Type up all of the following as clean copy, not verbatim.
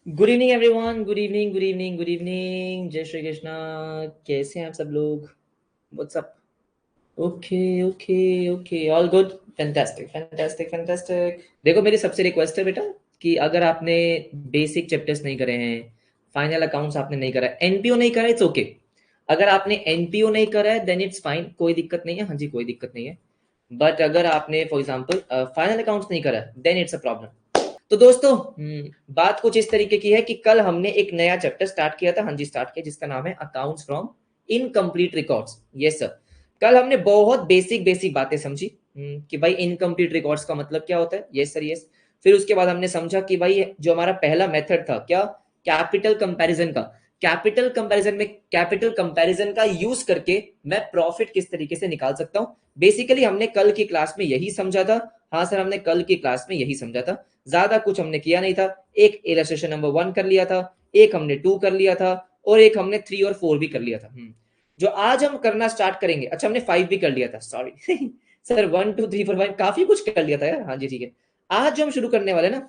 Good evening everyone, good evening, good evening, good evening. जय श्री कृष्णा। कैसे हैं आप सब लोग? What's up? Okay okay okay, all good. Fantastic fantastic fantastic. देखो, मेरी सबसे रिक्वेस्ट है बेटा कि अगर आपने बेसिक चैप्टर्स नहीं करे हैं, फाइनल अकाउंट्स आपने नहीं करा है, एनपीओ नहीं करा है, इट्स ओके। अगर आपने एनपीओ नहीं करा है देन इट्स फाइन, कोई दिक्कत नहीं है। हाँ जी, कोई दिक्कत नहीं है। बट अगर आपने फॉर एग्जांपल फाइनल अकाउंट्स नहीं करा देन इट्स अ प्रॉब्लम। तो दोस्तों, बात कुछ इस तरीके की है कि कल हमने एक नया चैप्टर स्टार्ट किया था। हाँ जी, स्टार्ट किया, जिसका नाम है accounts from incomplete records. Yes sir. कल हमने बहुत बेसिक बेसिक बातें समझी कि भाई इनकम्प्लीट रिकॉर्ड्स का मतलब क्या होता है। Yes sir, yes. फिर उसके बाद हमने समझा कि भाई जो हमारा पहला मेथड था क्या, कैपिटल कंपैरिजन का। कैपिटल कंपैरिजन का यूज करके मैं प्रॉफिट किस तरीके से निकाल सकता हूं। बेसिकली हमने कल की क्लास में यही समझा था। हाँ सर, हमने कल की क्लास में यही समझा था। ज्यादा कुछ हमने किया नहीं था। एक इलस्ट्रेशन नंबर 1 कर लिया था, एक हमने 2 कर लिया था, और एक हमने 3 और 4 भी कर लिया था। जो आज हम करना स्टार्ट करेंगे, अच्छा हमने 5 भी कर लिया था, सॉरी सर 1 2 3 4 5 काफी कुछ कर लिया था यार। हाँ जी, ठीक है। आज जो हम शुरू करने वाले ना,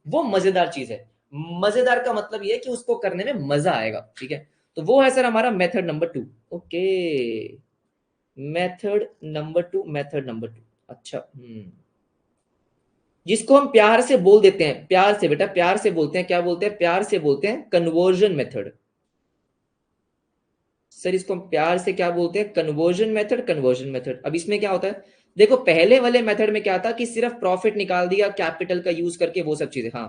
वो मजेदार चीज है। मजेदार का मतलब ये है कि उसको करने में मजा आएगा। ठीक है, तो वो है सर हमारा method number 2। Okay, method number 2। अच्छा, जिसको हम प्यार से बोल देते हैं, प्यार से बेटा, प्यार से बोलते हैं, क्या बोलते हैं, प्यार से बोलते हैं कन्वर्जन मेथड। सर इसको हम प्यार से क्या बोलते हैं, कन्वर्जन मेथड, कन्वर्जन मेथड। अब इसमें क्या होता है, देखो पहले वाले मेथड में क्या था कि सिर्फ प्रॉफिट निकाल दिया कैपिटल का यूज करके, वो सब चीजें। हाँ,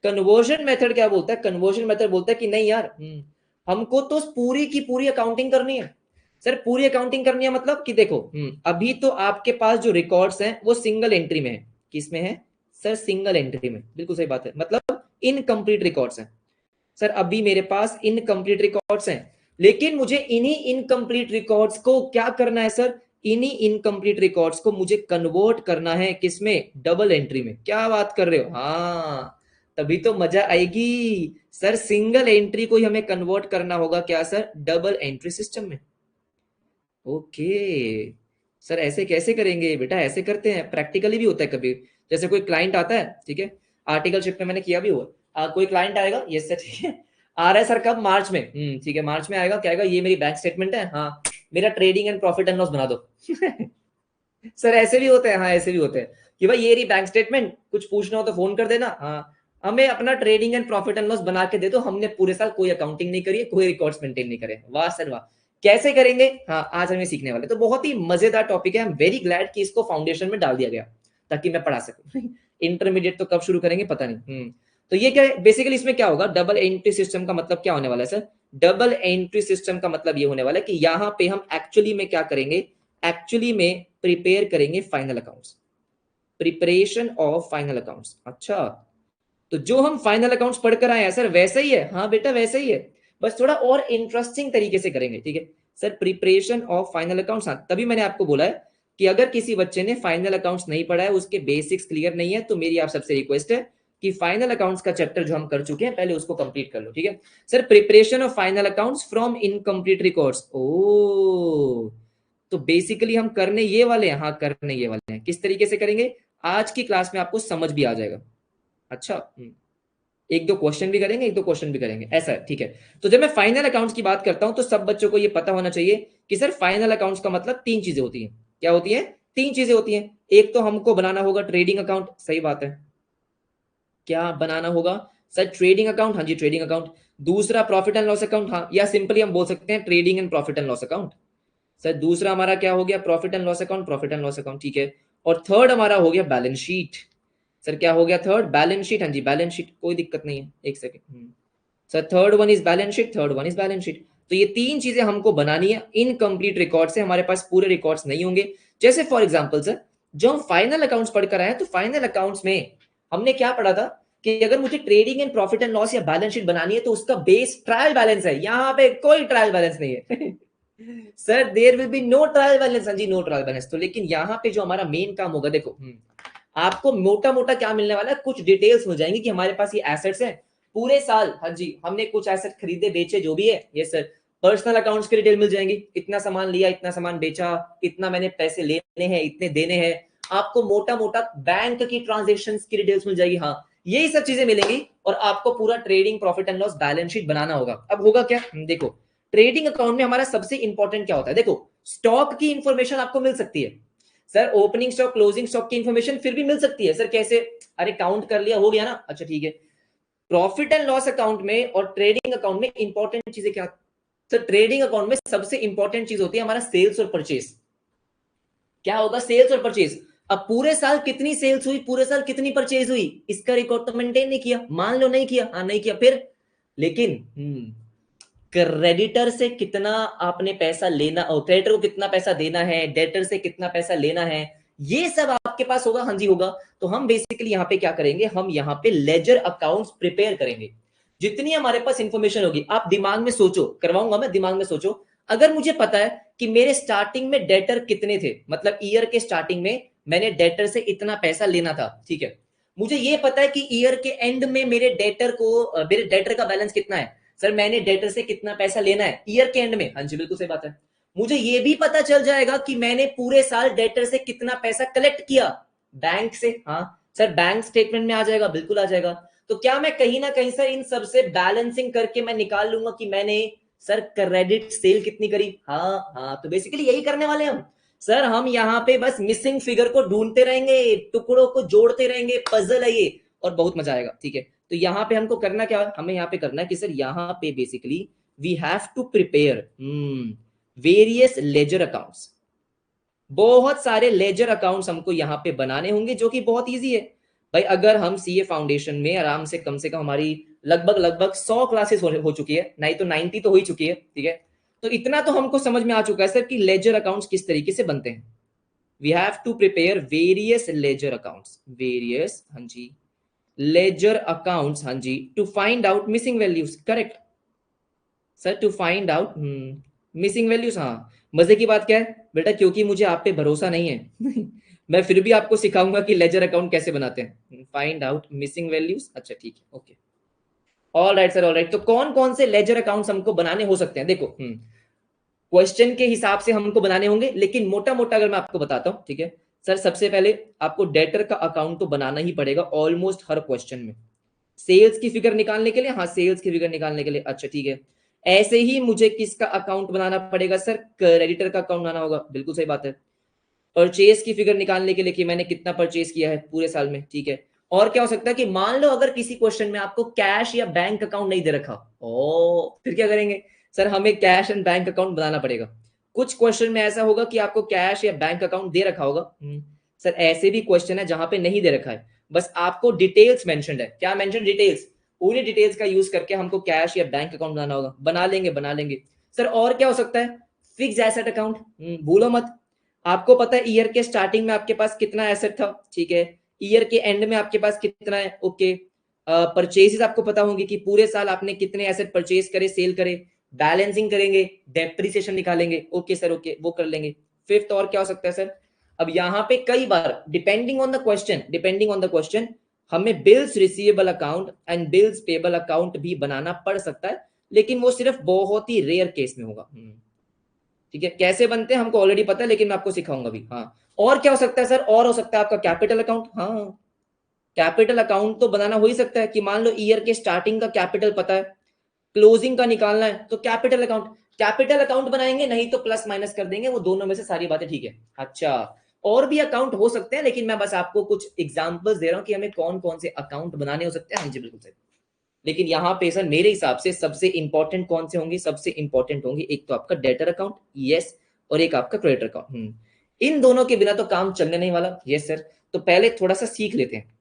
कन्वर्जन मेथड क्या बोलता है, कन्वर्जन मेथड बोलता है कि नहीं यार, हमको तो पूरी की पूरी अकाउंटिंग करनी है। सर पूरी अकाउंटिंग करनी है मतलब कि देखो, अभी तो आपके पास जो रिकॉर्ड्स हैं वो सिंगल एंट्री में है। किसमें है सर? सिंगल एंट्री में। बिल्कुल सही बात है, मतलब इनकम्प्लीट रिकॉर्ड्स हैं। सर अभी मेरे पास इनकम्प्लीट रिकॉर्ड्स हैं, लेकिन मुझे इन्हीं इनकम्प्लीट रिकॉर्ड्स को क्या करना है सर, इन्हीं इनकम्प्लीट रिकॉर्ड्स को मुझे कन्वर्ट करना है किसमें? डबल एंट्री में। क्या बात कर रहे हो? हाँ, तभी तो मजा आएगी। सर सिंगल एंट्री को ही हमें कन्वर्ट करना होगा क्या सर? डबल एंट्री सिस्टम में। ओके सर, ऐसे कैसे करेंगे बेटा? ऐसे करते हैं, प्रैक्टिकली भी होता है कभी। जैसे कोई क्लाइंट आता है, ठीक है, आर्टिकलशिप में मैंने किया भी हुआ। कोई क्लाइंट आएगा, ये सर ठीक है, आ रहा है सर कब? मार्च में। ठीक है, मार्च में आएगा, क्या आएगा? ये मेरी बैंक स्टेटमेंट है, हाँ मेरा trading and profit and loss बना दो सर ऐसे भी होते हैं, हाँ ऐसे भी होते हैं कि भाई ये रही बैंक स्टेटमेंट, कुछ पूछना हो तो फोन कर देना। हाँ, हमें अपना trading and profit and loss बना के दे दो, हमने पूरे साल कोई अकाउंटिंग नहीं करी है, कोई रिकॉर्ड्स मेंटेन नहीं करे। वाह सर वाह, कैसे करेंगे? हाँ, आज हमें सीखने वाले। तो बहुत ही मजेदार टॉपिक है। आई एम वेरी ग्लैड कि इसको फाउंडेशन में डाल दिया गया ताकि मैं पढ़ा सकूं इंटरमीडिएट तो कब शुरू करेंगे पता नहीं। तो ये क्या है बेसिकली, इसमें क्या होगा, डबल एंट्री सिस्टम का मतलब क्या होने वाला है सर? डबल एंट्री सिस्टम का मतलब ये होने वाला है कि यहां पे हम एक्चुअली में क्या करेंगे, एक्चुअली में प्रिपेयर करेंगे final accounts, preparation of final accounts. अच्छा, तो जो हम फाइनल अकाउंट्स पढ़कर आए हैं सर वैसा ही है? हाँ बेटा वैसा ही है, बस थोड़ा और इंटरेस्टिंग तरीके से करेंगे। ठीक है sir, preparation of final accounts. हाँ, तभी मैंने आपको बोला है कि अगर किसी बच्चे ने फाइनल अकाउंट्स नहीं पढ़ा है, उसके बेसिक्स क्लियर नहीं है, तो मेरी आप सबसे रिक्वेस्ट है कि फाइनल अकाउंट्स का चैप्टर जो हम कर चुके हैं पहले उसको कंप्लीट कर लो। ठीक है sir, preparation of final accounts from incomplete records. ओ, तो बेसिकली हम करने ये वाले हैं। हाँ, करने ये वाले हैं। किस तरीके से करेंगे, आज की क्लास में आपको समझ भी आ जाएगा। अच्छा, एक दो क्वेश्चन भी करेंगे, एक दो क्वेश्चन भी करेंगे, ऐसा है। ठीक है, तो जब मैं फाइनल अकाउंट्स की बात करता हूं तो सब बच्चों को ये पता होना चाहिए कि सर फाइनल अकाउंट्स का मतलब तीन चीजें होती हैं। क्या होती हैं? तीन चीजें होती हैं। एक तो हमको बनाना होगा ट्रेडिंग अकाउंट, सही बात है। क्या बनाना होगा सर? Trading account. हाँ जी, ट्रेडिंग अकाउंट। दूसरा प्रॉफिट एंड लॉस अकाउंट, हाँ, या सिंपली हम बोल सकते हैं trading and profit and loss account. Sir दूसरा हमारा क्या हो गया? Profit and loss account, profit and loss account. ठीक है, और थर्ड हमारा हो गया बैलेंस शीट। सर क्या हो गया? Third balance sheet. हाँ जी, बैलेंस शीट, कोई दिक्कत नहीं है, एक second. Sir third one is balance sheet, third one is balance sheet. तो ये तीन चीजें हमको बनानी है। इनकम्प्लीट रिकॉर्ड से हमारे पास पूरे रिकॉर्ड्स नहीं होंगे। जैसे फॉर एग्जांपल सर, जो हम फाइनल अकाउंट्स पढ़कर आए हैं, तो फाइनल अकाउंट्स में हमने क्या पढ़ा था कि अगर मुझे trading and profit and loss या बैलेंस शीट बनानी है तो उसका बेस ट्रायल बैलेंस है। यहां पे कोई ट्रायल बैलेंस नहीं है sir there will be no trial balance. हाँ जी, नो ट्रायल बैलेंस। तो लेकिन यहाँ पे जो हमारा मेन काम होगा, देखो, आपको मोटा मोटा क्या मिलने वाला है, कुछ डिटेल्स मिल जाएंगी कि हमारे पास ये एसेट्स हैं पूरे साल। हाँ जी, हमने कुछ एसेट खरीदे बेचे जो भी है, ये सर पर्सनल अकाउंट्स की डिटेल मिल जाएंगी। इतना सामान लिया, इतना सामान बेचा, इतना मैंने पैसे लेने हैं, इतने देने हैं। आपको मोटा मोटा बैंक की ट्रांजेक्शन्स की डिटेल्स मिल जाएगी। हाँ, यही सब चीजें मिलेंगी और आपको पूरा trading profit and loss balance sheet बनाना होगा। अब होगा क्या, देखो ट्रेडिंग अकाउंट में हमारा सबसे इंपॉर्टेंट क्या होता है, देखो स्टॉक की इंफॉर्मेशन आपको मिल सकती है sir, opening stock closing stock की इंफॉर्मेशन फिर भी मिल सकती है सर, कैसे, अरे काउंट कर लिया हो गया ना, अच्छा ठीक है। प्रॉफिट एंड लॉस अकाउंट में और ट्रेडिंग अकाउंट में इंपॉर्टेंट चीजें क्या सर, ट्रेडिंग अकाउंट में सबसे इंपॉर्टेंट चीज होती है हमारा सेल्स और परचेज। क्या होगा, सेल्स और परचेज। अब पूरे साल कितनी सेल्स हुई, पूरे साल कितनी परचेज हुई, इसका रिकॉर्ड तो मेंटेन नहीं किया, मान लो नहीं किया, हाँ नहीं किया, फिर लेकिन क्रेडिटर से कितना आपने पैसा लेना और क्रेडिटर को कितना पैसा देना है, डेटर से कितना पैसा लेना है, ये सब आपके पास होगा, हाँ जी होगा। तो हम बेसिकली यहाँ पे क्या करेंगे, हम यहाँ पे लेजर अकाउंट्स प्रिपेयर करेंगे। जितनी हमारे पास इंफॉर्मेशन होगी, आप दिमाग में सोचो, करवाऊंगा मैं, दिमाग में सोचो। अगर मुझे पता है कि मेरे स्टार्टिंग में डेटर कितने थे, मतलब ईयर के स्टार्टिंग में मैंने डेटर से इतना पैसा लेना था, ठीक है, मुझे ये पता है कि ईयर के एंड में मेरे डेटर का बैलेंस कितना है, सर मैंने डेटर से कितना पैसा लेना है ईयर के एंड में, हाँ जी बिल्कुल सही बात है। मुझे ये भी पता चल जाएगा कि मैंने पूरे साल डेटर से कितना पैसा कलेक्ट किया बैंक से, हाँ सर बैंक स्टेटमेंट में आ जाएगा, बिल्कुल आ जाएगा। तो क्या मैं कहीं ना कहीं सर इन सबसे बैलेंसिंग करके मैं निकाल लूंगा कि मैंने सर क्रेडिट सेल कितनी करी, हाँ हाँ, तो बेसिकली यही करने वाले हम सर, हम यहाँ पे बस मिसिंग फिगर को ढूंढते रहेंगे, टुकड़ों को जोड़ते रहेंगे, पजल है ये, और बहुत मजा आएगा, ठीक है। तो यहाँ पे हमको करना क्या, हमें यहाँ पे करना है कि सर यहाँ पे basically we have to prepare various ledger accounts, बहुत सारे लेजर अकाउंट्स हमको यहाँ पे बनाने होंगे, जो कि बहुत इजी है भाई। अगर हम सीए फाउंडेशन में आराम से कम हमारी लगभग लगभग 100 क्लासेस हो चुकी है, नहीं तो 90 तो हो ही चुकी है, ठीक है। तो इतना तो हमको समझ में आ चुका है सर कि लेजर अकाउंट्स किस तरीके से बनते हैं। We have to prepare various ledger accounts, various, हाँ जी, लेजर अकाउंट्स, हाँ जी, to find out missing values, correct sir, to find out missing values, हाँ। मजे की बात क्या है बेटा, क्योंकि मुझे आप पे भरोसा नहीं है मैं फिर भी आपको सिखाऊंगा कि लेजर अकाउंट कैसे बनाते हैं, फाइंड आउट मिसिंग वैल्यूज, अच्छा ठीक है, okay, all right sir, all right. तो कौन कौन से लेजर अकाउंट्स हमको बनाने हो सकते हैं, देखो क्वेश्चन के हिसाब से हमको बनाने होंगे, लेकिन मोटा मोटा अगर मैं आपको बताता हूं, ठीक है सर, सबसे पहले आपको डेटर का अकाउंट तो बनाना ही पड़ेगा ऑलमोस्ट हर क्वेश्चन में। सेल्स की फिगर निकालने के लिए, हाँ सेल्स की फिगर निकालने के लिए, अच्छा ठीक है। ऐसे ही मुझे किसका अकाउंट बनाना पड़ेगा सर, क्रेडिटर का अकाउंट बनाना होगा, बिल्कुल सही बात है। परचेज की फिगर निकालने के लिए कि मैंने कितना परचेज किया है पूरे साल में, ठीक है। और क्या हो सकता है कि मान लो अगर किसी क्वेश्चन में आपको कैश या बैंक अकाउंट नहीं दे रखा, ओ फिर क्या करेंगे सर, हमें कैश एंड बैंक अकाउंट बनाना पड़ेगा। कुछ क्वेश्चन में ऐसा होगा कि आपको कैश या बैंक अकाउंट दे रखा होगा, सर ऐसे भी क्वेश्चन है जहां पे नहीं दे रखा है, बस आपको डिटेल्स मेंशन्ड है, क्या मेंशन, डिटेल्स, उन्हीं डिटेल्स का यूज करके हमको कैश या बैंक अकाउंट बनाना होगा, बना लेंगे बना लेंगे। सर और क्या हो सकता है, फिक्स एसेट अकाउंट, भूलो मत, आपको पता है ईयर के स्टार्टिंग में आपके पास कितना एसेट था, ठीक है, ईयर के एंड में आपके पास कितना है, ओके। परचेजेस आपको पता होंगे कि पूरे साल आपने कितने एसेट परचेज करे, सेल करे, बैलेंसिंग करेंगे, डेप्रिसिएशन निकालेंगे, ओके सर, ओके वो कर लेंगे। फिफ्थ और क्या हो सकता है सर, अब यहाँ पे कई बार डिपेंडिंग ऑन द क्वेश्चन हमें bills receivable account and bills payable account भी बनाना पड़ सकता है, लेकिन वो सिर्फ बहुत ही रेयर केस में होगा, ठीक है। कैसे बनते हैं हमको ऑलरेडी पता है, लेकिन मैं आपको सिखाऊंगा भी, हाँ। और क्या हो सकता है सर, और हो सकता है आपका कैपिटल अकाउंट, हाँ कैपिटल अकाउंट तो बनाना हो ही सकता है कि मान लो ईयर के स्टार्टिंग का कैपिटल पता है, क्लोजिंग का निकालना है, तो कैपिटल अकाउंट बनाएंगे, नहीं तो प्लस माइनस कर देंगे, वो दोनों में से सारी बातें, ठीक है। अच्छा, और भी अकाउंट हो सकते हैं, लेकिन मैं बस आपको कुछ एग्जांपल्स दे रहा हूं कि हमें कौन कौन से अकाउंट बनाने हो सकते हैं, हाँ जी बिल्कुल सही। लेकिन यहाँ पे सर मेरे हिसाब से सबसे इंपॉर्टेंट कौन से होंगे, सबसे इंपॉर्टेंट होंगे एक तो आपका डेटर अकाउंट, यस, और एक आपका क्रेडिटर अकाउंट, इन दोनों के बिना तो काम चलने नहीं वाला, यस सर। तो पहले थोड़ा सा सीख लेते हैं,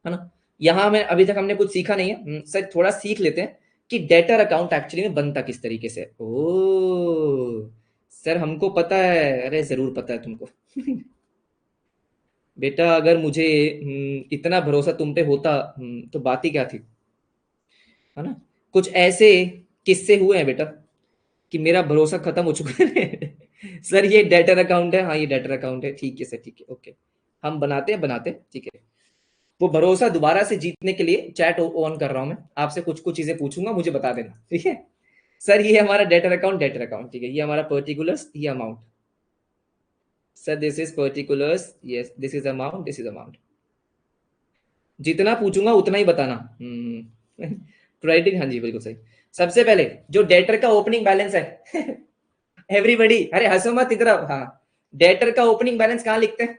है ना, यहाँ में अभी तक हमने कुछ सीखा नहीं है, सर थोड़ा सीख लेते हैं कि डेटर अकाउंट एक्चुअली में बनता किस तरीके से, ओ सर हमको पता है, अरे जरूर पता है तुमको बेटा अगर मुझे इतना भरोसा तुम पे होता, तो बात ही क्या थी, है ना। कुछ ऐसे किस्से हुए हैं बेटा कि मेरा भरोसा खत्म हो चुका है सर ये डेटर अकाउंट है, हाँ ये डेटर अकाउंट है, ठीक है सर, ठीक है, ओके, हम बनाते हैं, ठीक है। वो भरोसा दोबारा से जीतने के लिए चैट ऑन कर रहा हूं मैं, आपसे कुछ कुछ चीजें पूछूंगा, मुझे बता देना, ठीक है सर। ये हमारा डेटर अकाउंट, ठीक है, ये हमारा पर्टिकुलर्स, ये amount, sir this is particulars, yes this is amount, this is amount, जितना पूछूंगा उतना ही बताना। क्रेडिट, हाँ जी बिल्कुल सही। सबसे पहले जो डेटर का ओपनिंग बैलेंस है एवरीबडी, अरे हंसो मत इधर आओ। हाँ, डेटर का ओपनिंग बैलेंस कहाँ लिखते हैं,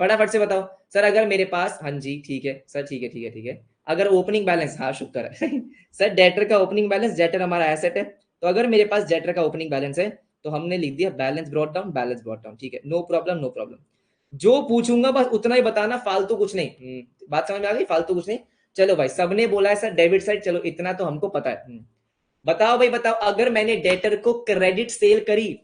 फटाफट से बताओ। सर अगर मेरे पास, हाँ जी ठीक है सर, ठीक है ठीक है ठीक है। अगर ओपनिंग बैलेंस, हाँ शुक्र है सर डेटर का ओपनिंग बैलेंस, डेटर हमारा एसेट है, तो अगर मेरे पास डेटर का ओपनिंग बैलेंस है तो हमने लिख दिया balance brought down, balance brought down, ठीक है, नो प्रॉब्लम नो प्रॉब्लम। जो पूछूंगा बस उतना ही बताना, फालतू कुछ नहीं। बात समझ में आ गई, फालतू कुछ नहीं। चलो भाई, सबने बोला है सर डेबिट साइड, चलो इतना तो हमको पता है। बताओ भाई बताओ, अगर मैंने डेटर को क्रेडिट सेल करी,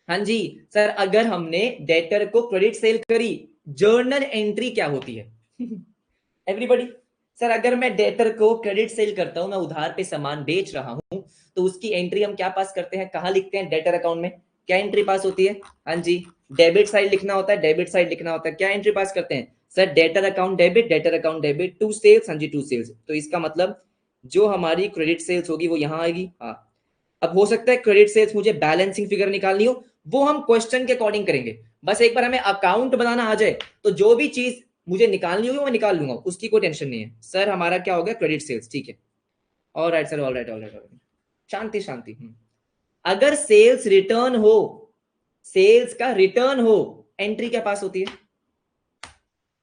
हाँ जी सर, अगर हमने डेटर को क्रेडिट सेल करी, जर्नल एंट्री क्या होती है एवरीबॉडी? सर अगर मैं डेटर को क्रेडिट सेल करता हूं, मैं उधार पे सामान बेच रहा हूं, तो उसकी एंट्री हम क्या पास करते हैं, कहां लिखते हैं, डेटर अकाउंट में। क्या एंट्री पास होती है, हाँ जी डेबिट साइड लिखना होता है, डेबिट साइड लिखना होता है। क्या एंट्री पास करते हैं sir, debtor account debit, debtor account debit to sales, हाँ जी टू सेल्स। तो इसका मतलब जो हमारी क्रेडिट सेल्स होगी वो यहां आएगी। हाँ, अब हो सकता है क्रेडिट सेल्स मुझे बैलेंसिंग फिगर निकालनी हो, वो हम क्वेश्चन के अकॉर्डिंग करेंगे। बस एक बार हमें अकाउंट बनाना आ जाए तो जो भी चीज मुझे निकालनी होगी मैं निकाल लूंगा, उसकी कोई टेंशन नहीं है। सर हमारा क्या हो गया, क्रेडिट सेल्स, ठीक है। All right sir, all right all right, शांति शांति। अगर सेल्स रिटर्न हो, सेल्स का रिटर्न हो, एंट्री क्या पास होती है,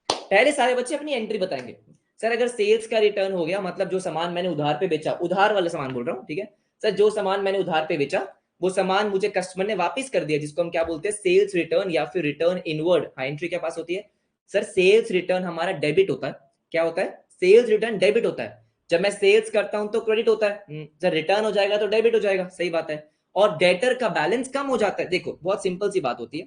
पहले सारे बच्चे अपनी एंट्री बताएंगे। सर अगर सेल्स का रिटर्न हो गया, मतलब जो सामान मैंने उधार पे बेचा, उधार वाला सामान बोल रहा हूँ, ठीक है सर, जो सामान मैंने उधार पे बेचा वो सामान मुझे कस्टमर ने वापस कर दिया, जिसको हम क्या बोलते हैं, सेल्स रिटर्न या फिर रिटर्न इनवर्ड। हाँ, एंट्री क्या पास होती है सर, सेल्स रिटर्न हमारा डेबिट होता है। क्या होता है, सेल्स रिटर्न डेबिट होता है। जब मैं सेल्स करता हूं तो क्रेडिट होता है, जब रिटर्न हो जाएगा तो डेबिट हो जाएगा, सही बात है। और डेटर का बैलेंस कम हो जाता है, देखो बहुत सिंपल सी बात होती है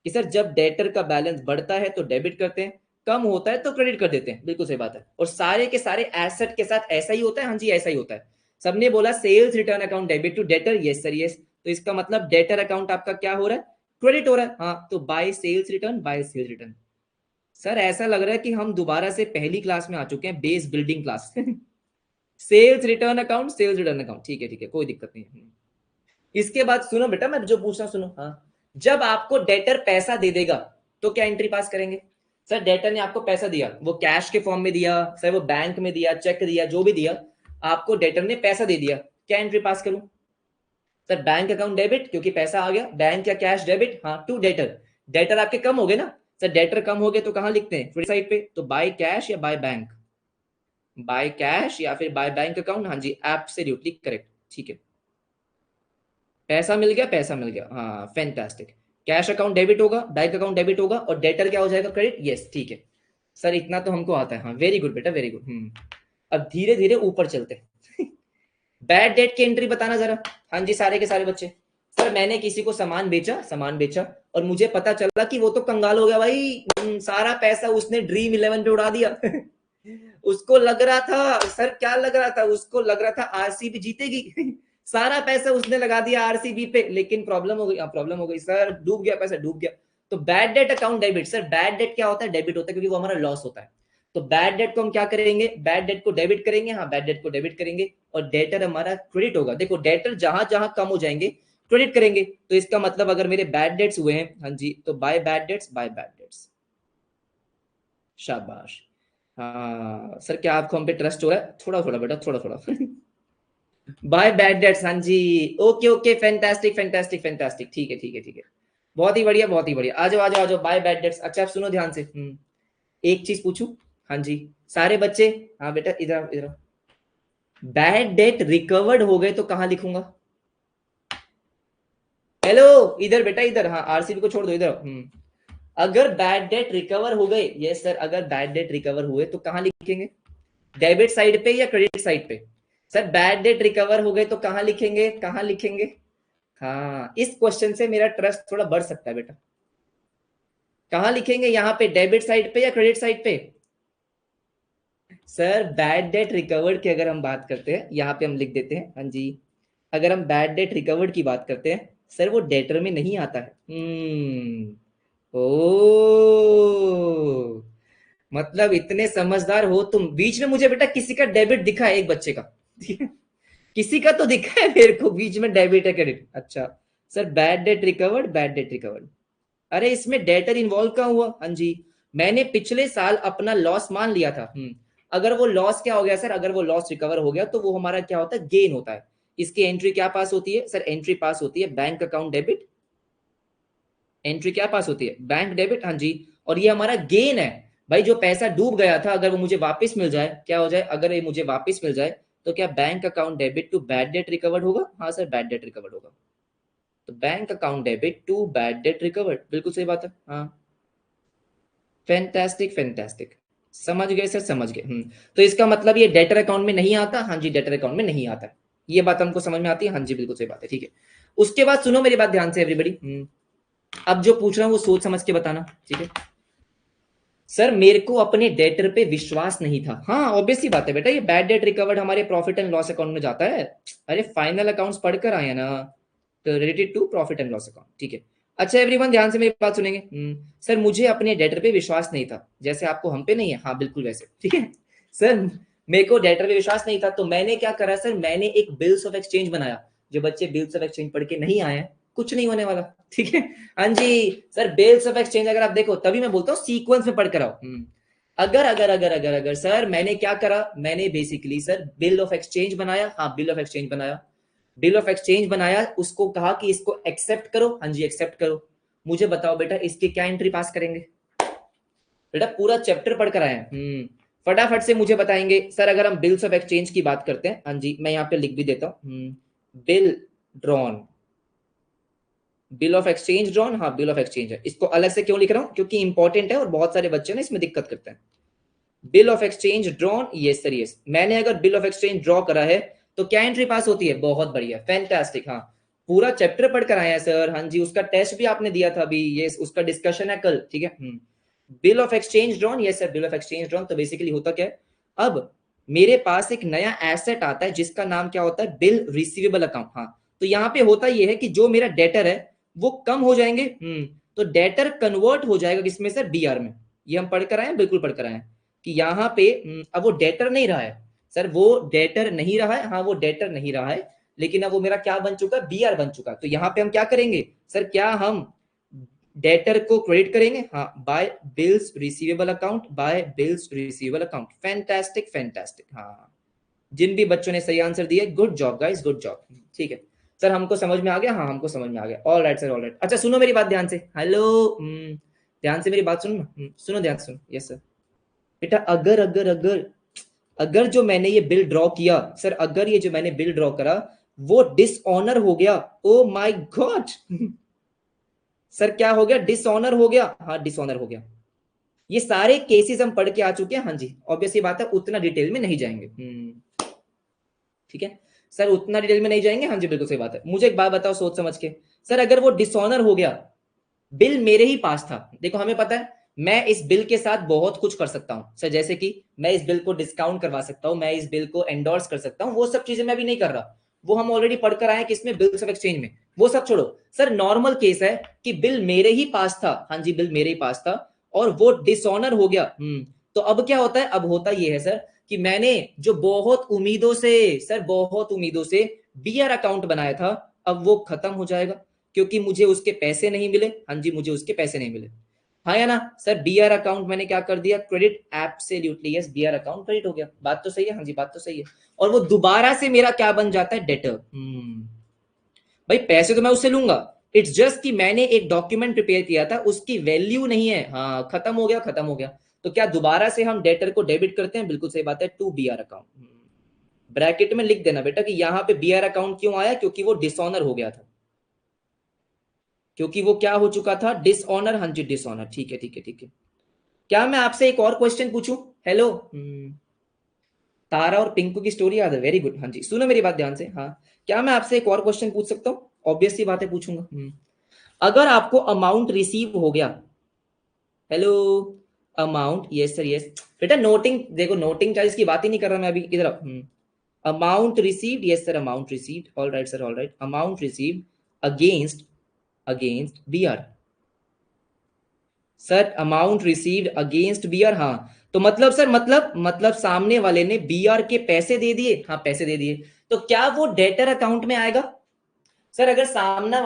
कि सर जब डेटर का बैलेंस बढ़ता है तो डेबिट करते हैं, कम होता है तो क्रेडिट कर देते हैं, बिल्कुल सही बात है। और सारे के सारे एसेट के साथ ऐसा ही होता है, हाँ जी ऐसा ही होता है। सबने बोला sales return account debit to debtor, yes sir yes. तो इसका मतलब डेटर अकाउंट आपका क्या हो रहा है, क्रेडिट हो रहा है। हाँ, तो by sales return, by sales return. Sir ऐसा लग रहा है कि हम दोबारा से पहली क्लास में आ चुके हैं, base building class sales return account, sales return account, ठीक है कोई दिक्कत नहीं है। इसके बाद सुनो बेटा, मैं जो पूछ रहा हूं सुनो। हाँ, जब आपको डेटर पैसा दे देगा तो क्या एंट्री पास करेंगे, सर डेटर ने आपको पैसा दिया, वो कैश के फॉर्म में दिया, सर वो बैंक में दिया, चेक दिया, जो भी दिया, आपको डेटर ने पैसा दे दिया, क्या एंट्री पास करूं सर, बैंक अकाउंट डेबिट, क्योंकि पैसा आ गया, बैंक या कैश डेबिट, हाँ टू डेटर। डेटर आपके कम हो गए ना सर, डेटर कम हो गए तो कहां लिखते हैं, क्रेडिट साइड पे, तो बाय कैश या बाय बैंक, बाय कैश या फिर बाय बैंक अकाउंट, हाँ जी एब्सोल्युटली करेक्ट, ठीक है। पैसा मिल गया, पैसा मिल गया, हाँ फैंटास्टिक। कैश अकाउंट डेबिट होगा, बैंक अकाउंट डेबिट होगा, और डेटर क्या हो जाएगा, क्रेडिट, यस ठीक है। सर इतना तो हमको आता है, हाँ वेरी गुड बेटा वेरी गुड। अब धीरे धीरे ऊपर चलते हैं बैड डेट की एंट्री बताना जरा, हाँ जी सारे के सारे बच्चे। सर मैंने किसी को सामान बेचा और मुझे पता चला कि वो तो कंगाल हो गया भाई, सारा पैसा उसने ड्रीम 11 पे उड़ा दिया उसको लग रहा था, सर क्या लग रहा था, उसको लग रहा था आरसीबी जीतेगी सारा पैसा उसने लगा दिया आरसीबी पे, लेकिन प्रॉब्लम हो गई, प्रॉब्लम हो गई सर, डूब गया पैसा, डूब गया। तो bad debt account debit, sir bad date क्या होता है, डेबिट होता है, क्योंकि वो हमारा लॉस होता है। तो बैड डेट को हम क्या करेंगे, बैड डेट को डेबिट करेंगे, हाँ बैड डेट को डेबिट करेंगे, और डेटर हमारा क्रेडिट होगा। देखो डेटर जहां जहां कम हो जाएंगे क्रेडिट करेंगे, तो इसका मतलब अगर मेरे बैड डेट्स हुए हैं, हाँ जी, तो bye bad dates, bye bad dates, शाबाश। हाँ सर, क्या आपको हम पे ट्रस्ट हो रहा है, थोड़ा थोड़ा बेटा थोड़ा थोड़ा बाय बैड डेट्स, हाँ जी, okay okay, fantastic fantastic fantastic, ठीक है ठीक है ठीक है, बहुत ही बढ़िया बहुत ही बढ़िया। आ जाओ आ जाओ आ जाओ, बाय बैड डेट्स। अच्छा आप सुनो ध्यान से, एक चीज पूछूं, हाँ जी सारे बच्चे, हाँ बेटा इधर इधर, बैड डेट रिकवर्ड हो गए तो कहां लिखूंगा, हेलो इधर बेटा इधर, हाँ आरसीबी को छोड़ दो इधर। अगर बैड डेट रिकवर हो गए, यस सर, अगर बैड डेट रिकवर हुए तो कहां लिखेंगे, डेबिट साइड पे या क्रेडिट साइड पे, सर बैड डेट रिकवर हो गए तो कहां लिखेंगे, कहां लिखेंगे। हाँ, इस क्वेश्चन से मेरा ट्रस्ट थोड़ा बढ़ सकता है बेटा, कहां लिखेंगे यहाँ पे, डेबिट साइड पे या क्रेडिट साइड पे। सर बैड डेट रिकवर्ड की अगर हम बात करते हैं, यहाँ पे हम लिख देते हैं, हाँ जी, अगर हम बैड डेट रिकवर्ड की बात करते हैं, सर वो डेटर में नहीं आता है। ओ, मतलब इतने समझदार हो तुम, बीच में मुझे बेटा किसी का डेबिट दिखा है, एक बच्चे का किसी का तो दिखा है मेरे को बीच में, डेबिट है क्रेडिट, अच्छा। Sir bad debt recovered, bad debt recovered, अरे इसमें डेटर इन्वॉल्व कहाँ हुआ, हाँ जी, मैंने पिछले साल अपना लॉस मान लिया था। अगर वो लॉस क्या हो गया सर, अगर वो लॉस रिकवर हो गया तो वो हमारा क्या होता है, गेन होता है। इसकी एंट्री क्या पास होती है सर, एंट्री पास होती है बैंक अकाउंट डेबिट। एंट्री क्या पास होती है, बैंक डेबिट, हाँ जी। और ये हमारा गेन है भाई, जो पैसा डूब गया था अगर वो मुझे वापस मिल जाए, क्या हो जाए, अगर ये मुझे वापस मिल जाए तो क्या bank account debit to bad debt recovered होगा, हाँ सर बैड डेट रिकवर्ड होगा। तो bank account debit to bad debt recovered, बिल्कुल सही बात है, हाँ। फैंटास्टिक फैंटास्टिक, समझ गए सर, समझ गए। तो इसका मतलब ये डेटर अकाउंट में नहीं आता, हाँ जी डेटर अकाउंट में नहीं आता, ये बात हमको समझ में आती है, हाँ जी बिल्कुल सही बात है, ठीक है। उसके बाद सुनो मेरी बात ध्यान से एवरीबडी, अब जो पूछ रहा हूं वो सोच समझ के बताना, ठीक है। सर मेरे को अपने डेटर पे विश्वास नहीं था, हाँ ऑब्वियसली बात है बेटा, ये बैड डेट रिकवर्ड हमारे प्रॉफिट एंड लॉस अकाउंट में जाता है। अरे फाइनल अकाउंट्स पढ़कर आए ना, तो related to profit and loss account, ठीक है। अच्छा एवरीवन ध्यान से मेरी बात सुनेंगे। सर मुझे अपने डेटर पे विश्वास नहीं था, जैसे आपको हम पे नहीं है, हाँ बिल्कुल वैसे, ठीक है। सर मेरे को डेटर पे विश्वास नहीं था, तो मैंने क्या करा सर, मैंने एक बिल्स ऑफ एक्सचेंज बनाया। जो बच्चे बिल्स ऑफ एक्सचेंज पढ़ के नहीं आए हैं, कुछ नहीं होने वाला, ठीक है। हाँ जी सर, बिल्स ऑफ एक्सचेंज अगर आप देखो, तभी मैं बोलता हूँ सीक्वेंस में पढ़कर आओ। अगर अगर अगर अगर अगर सर मैंने क्या करा, मैंने basically sir bill of exchange बनाया, हाँ बिल ऑफ एक्सचेंज बनाया। बिल ऑफ एक्सचेंज बनाया, उसको कहा कि इसको एक्सेप्ट करो, हाँ जी एक्सेप्ट करो। मुझे बताओ बेटा इसके क्या एंट्री पास करेंगे, बेटा पूरा चैप्टर पढ़कर आए हैं। फटाफट से मुझे बताएंगे सर, अगर हम बिल्स ऑफ एक्सचेंज की बात करते हैं, हाँ जी मैं यहाँ पे लिख भी देता हूँ, bill drawn, bill of exchange drawn, हाँ बिल ऑफ एक्सचेंज है। इसको अलग से क्यों लिख रहा हूँ, क्योंकि इंपॉर्टेंट है और बहुत सारे बच्चे ना इसमें दिक्कत करते हैं। Bill of exchange drawn, yes sir yes, मैंने अगर बिल ऑफ एक्सचेंज ड्रॉ करा है तो क्या एंट्री पास होती है, बहुत बढ़िया फैंटास्टिक, हाँ। पूरा चैप्टर पढ़कर आए हैं सर, हाँ जी उसका टेस्ट भी आपने दिया था अभी, ये उसका डिस्कशन है कल, ठीक है। Bill of exchange drawn, yes sir bill of exchange drawn, तो बेसिकली होता क्या है, अब मेरे पास एक नया एसेट आता है जिसका नाम क्या होता है, बिल रिसीवेबल अकाउंट, हाँ। तो यहाँ पे होता ये है कि जो मेरा डेटर है वो कम हो जाएंगे, तो डेटर कन्वर्ट हो जाएगा किसमें सर, बीआर में। ये हम पढ़कर आए हैं, बिल्कुल पढ़कर आए हैं कि यहाँ पे अब वो डेटर नहीं रहा है सर, वो डेटर नहीं रहा है, हाँ वो डेटर नहीं रहा है, लेकिन अब वो मेरा क्या बन चुका है, बीआर बन चुका है। तो यहाँ पे हम क्या करेंगे सर, क्या हम डेटर को क्रेडिट करेंगे, हाँ by bills receivable account, by bills receivable account, fantastic fantastic, हाँ। जिन भी बच्चों ने सही आंसर दिया, good job guys, good job, ठीक है। सर हमको समझ में आ गया, हाँ हमको समझ में आ गया, all right sir all right. अच्छा सुनो मेरी बात ध्यान से, हेलो, ध्यान से मेरी बात सुनो ना, सुनो ध्यान से सुनो, यस सर। बेटा अगर अगर अगर अगर जो मैंने ये बिल ड्रॉ किया सर, अगर ये जो मैंने बिल ड्रॉ करा वो डिसऑनर हो गया, ओ माय गॉड, सर क्या हो गया, डिसऑनर हो गया, हाँ डिसऑनर हो गया। ये सारे केसेस हम पढ़ के आ चुके हैं, हाँ जी ऑब्वियसली बात है, उतना डिटेल में नहीं जाएंगे, ठीक है सर, उतना डिटेल में नहीं जाएंगे, हाँ जी बिल्कुल सही बात है। मुझे एक बात बताओ सोच समझ के, सर अगर वो डिसऑनर हो गया, बिल मेरे ही पास था, देखो हमें पता है मैं इस बिल के साथ बहुत कुछ कर सकता हूं सर, जैसे कि मैं इस बिल को डिस्काउंट करवा सकता हूं, मैं इस बिल को एंडोर्स कर सकता हूं, वो सब चीजें मैं भी नहीं कर रहा, वो हम ऑलरेडी पढ़कर आए किसमें, बिल्स ऑफ एक्सचेंज में। वो सब छोड़ो सर, नॉर्मल केस है कि बिल मेरे ही पास था, हाँ जी बिल मेरे ही पास था और वो डिसऑनर हो गया। तो अब क्या होता है, अब होता ये है सर कि मैंने जो बहुत उम्मीदों से सर, बहुत उम्मीदों से बीआर अकाउंट बनाया था, अब वो खत्म हो जाएगा क्योंकि मुझे उसके पैसे नहीं मिले, हाँ जी मुझे उसके पैसे नहीं मिले, हाँ या ना सर। बीआर अकाउंट मैंने क्या कर दिया, credit, absolutely yes, BR account credit हो गया, बात तो सही है, हाँ जी बात तो सही है। और वो दोबारा से मेरा क्या बन जाता है, डेटर। भाई पैसे तो मैं उससे लूंगा, इट्स जस्ट कि मैंने एक डॉक्यूमेंट प्रिपेयर किया था, उसकी वैल्यू नहीं है, हाँ खत्म हो गया, खत्म हो गया। तो क्या दोबारा से हम डेटर को डेबिट करते हैं, बिल्कुल सही बात है, टू बीआर अकाउंट। ब्रैकेट में लिख देना बेटा कि यहाँ पे बीआर अकाउंट क्यों आया, क्योंकि वो डिसऑनर हो गया था, क्योंकि वो क्या हो चुका था, डिसऑनर, हाँ जी डिसऑनर, ठीक है ठीक है ठीक है। क्या मैं आपसे एक और क्वेश्चन पूछूं, हेलो, तारा और पिंकू की स्टोरी याद है, वेरी गुड, हाँ जी सुनो मेरी बात ध्यान से, हाँ। क्या मैं आपसे एक और क्वेश्चन पूछ सकता हूँ, ऑब्वियसली बातें पूछूंगा। अगर आपको अमाउंट रिसीव हो गया, hello, amount, yes sir yes, बेटा नोटिंग देखो, नोटिंग चार्ज की बात ही नहीं कर रहा मैं अभी, इधर amount received, yes sir amount received, all right sir all right, amount received against, against BR, sir amount received against BR, हाँ। तो मतलब सर, मतलब सामने वाले ने बीआर के पैसे दे दिए, हाँ पैसे दे दिए, तो क्या वो डेटर अकाउंट में आएगा सर? अगर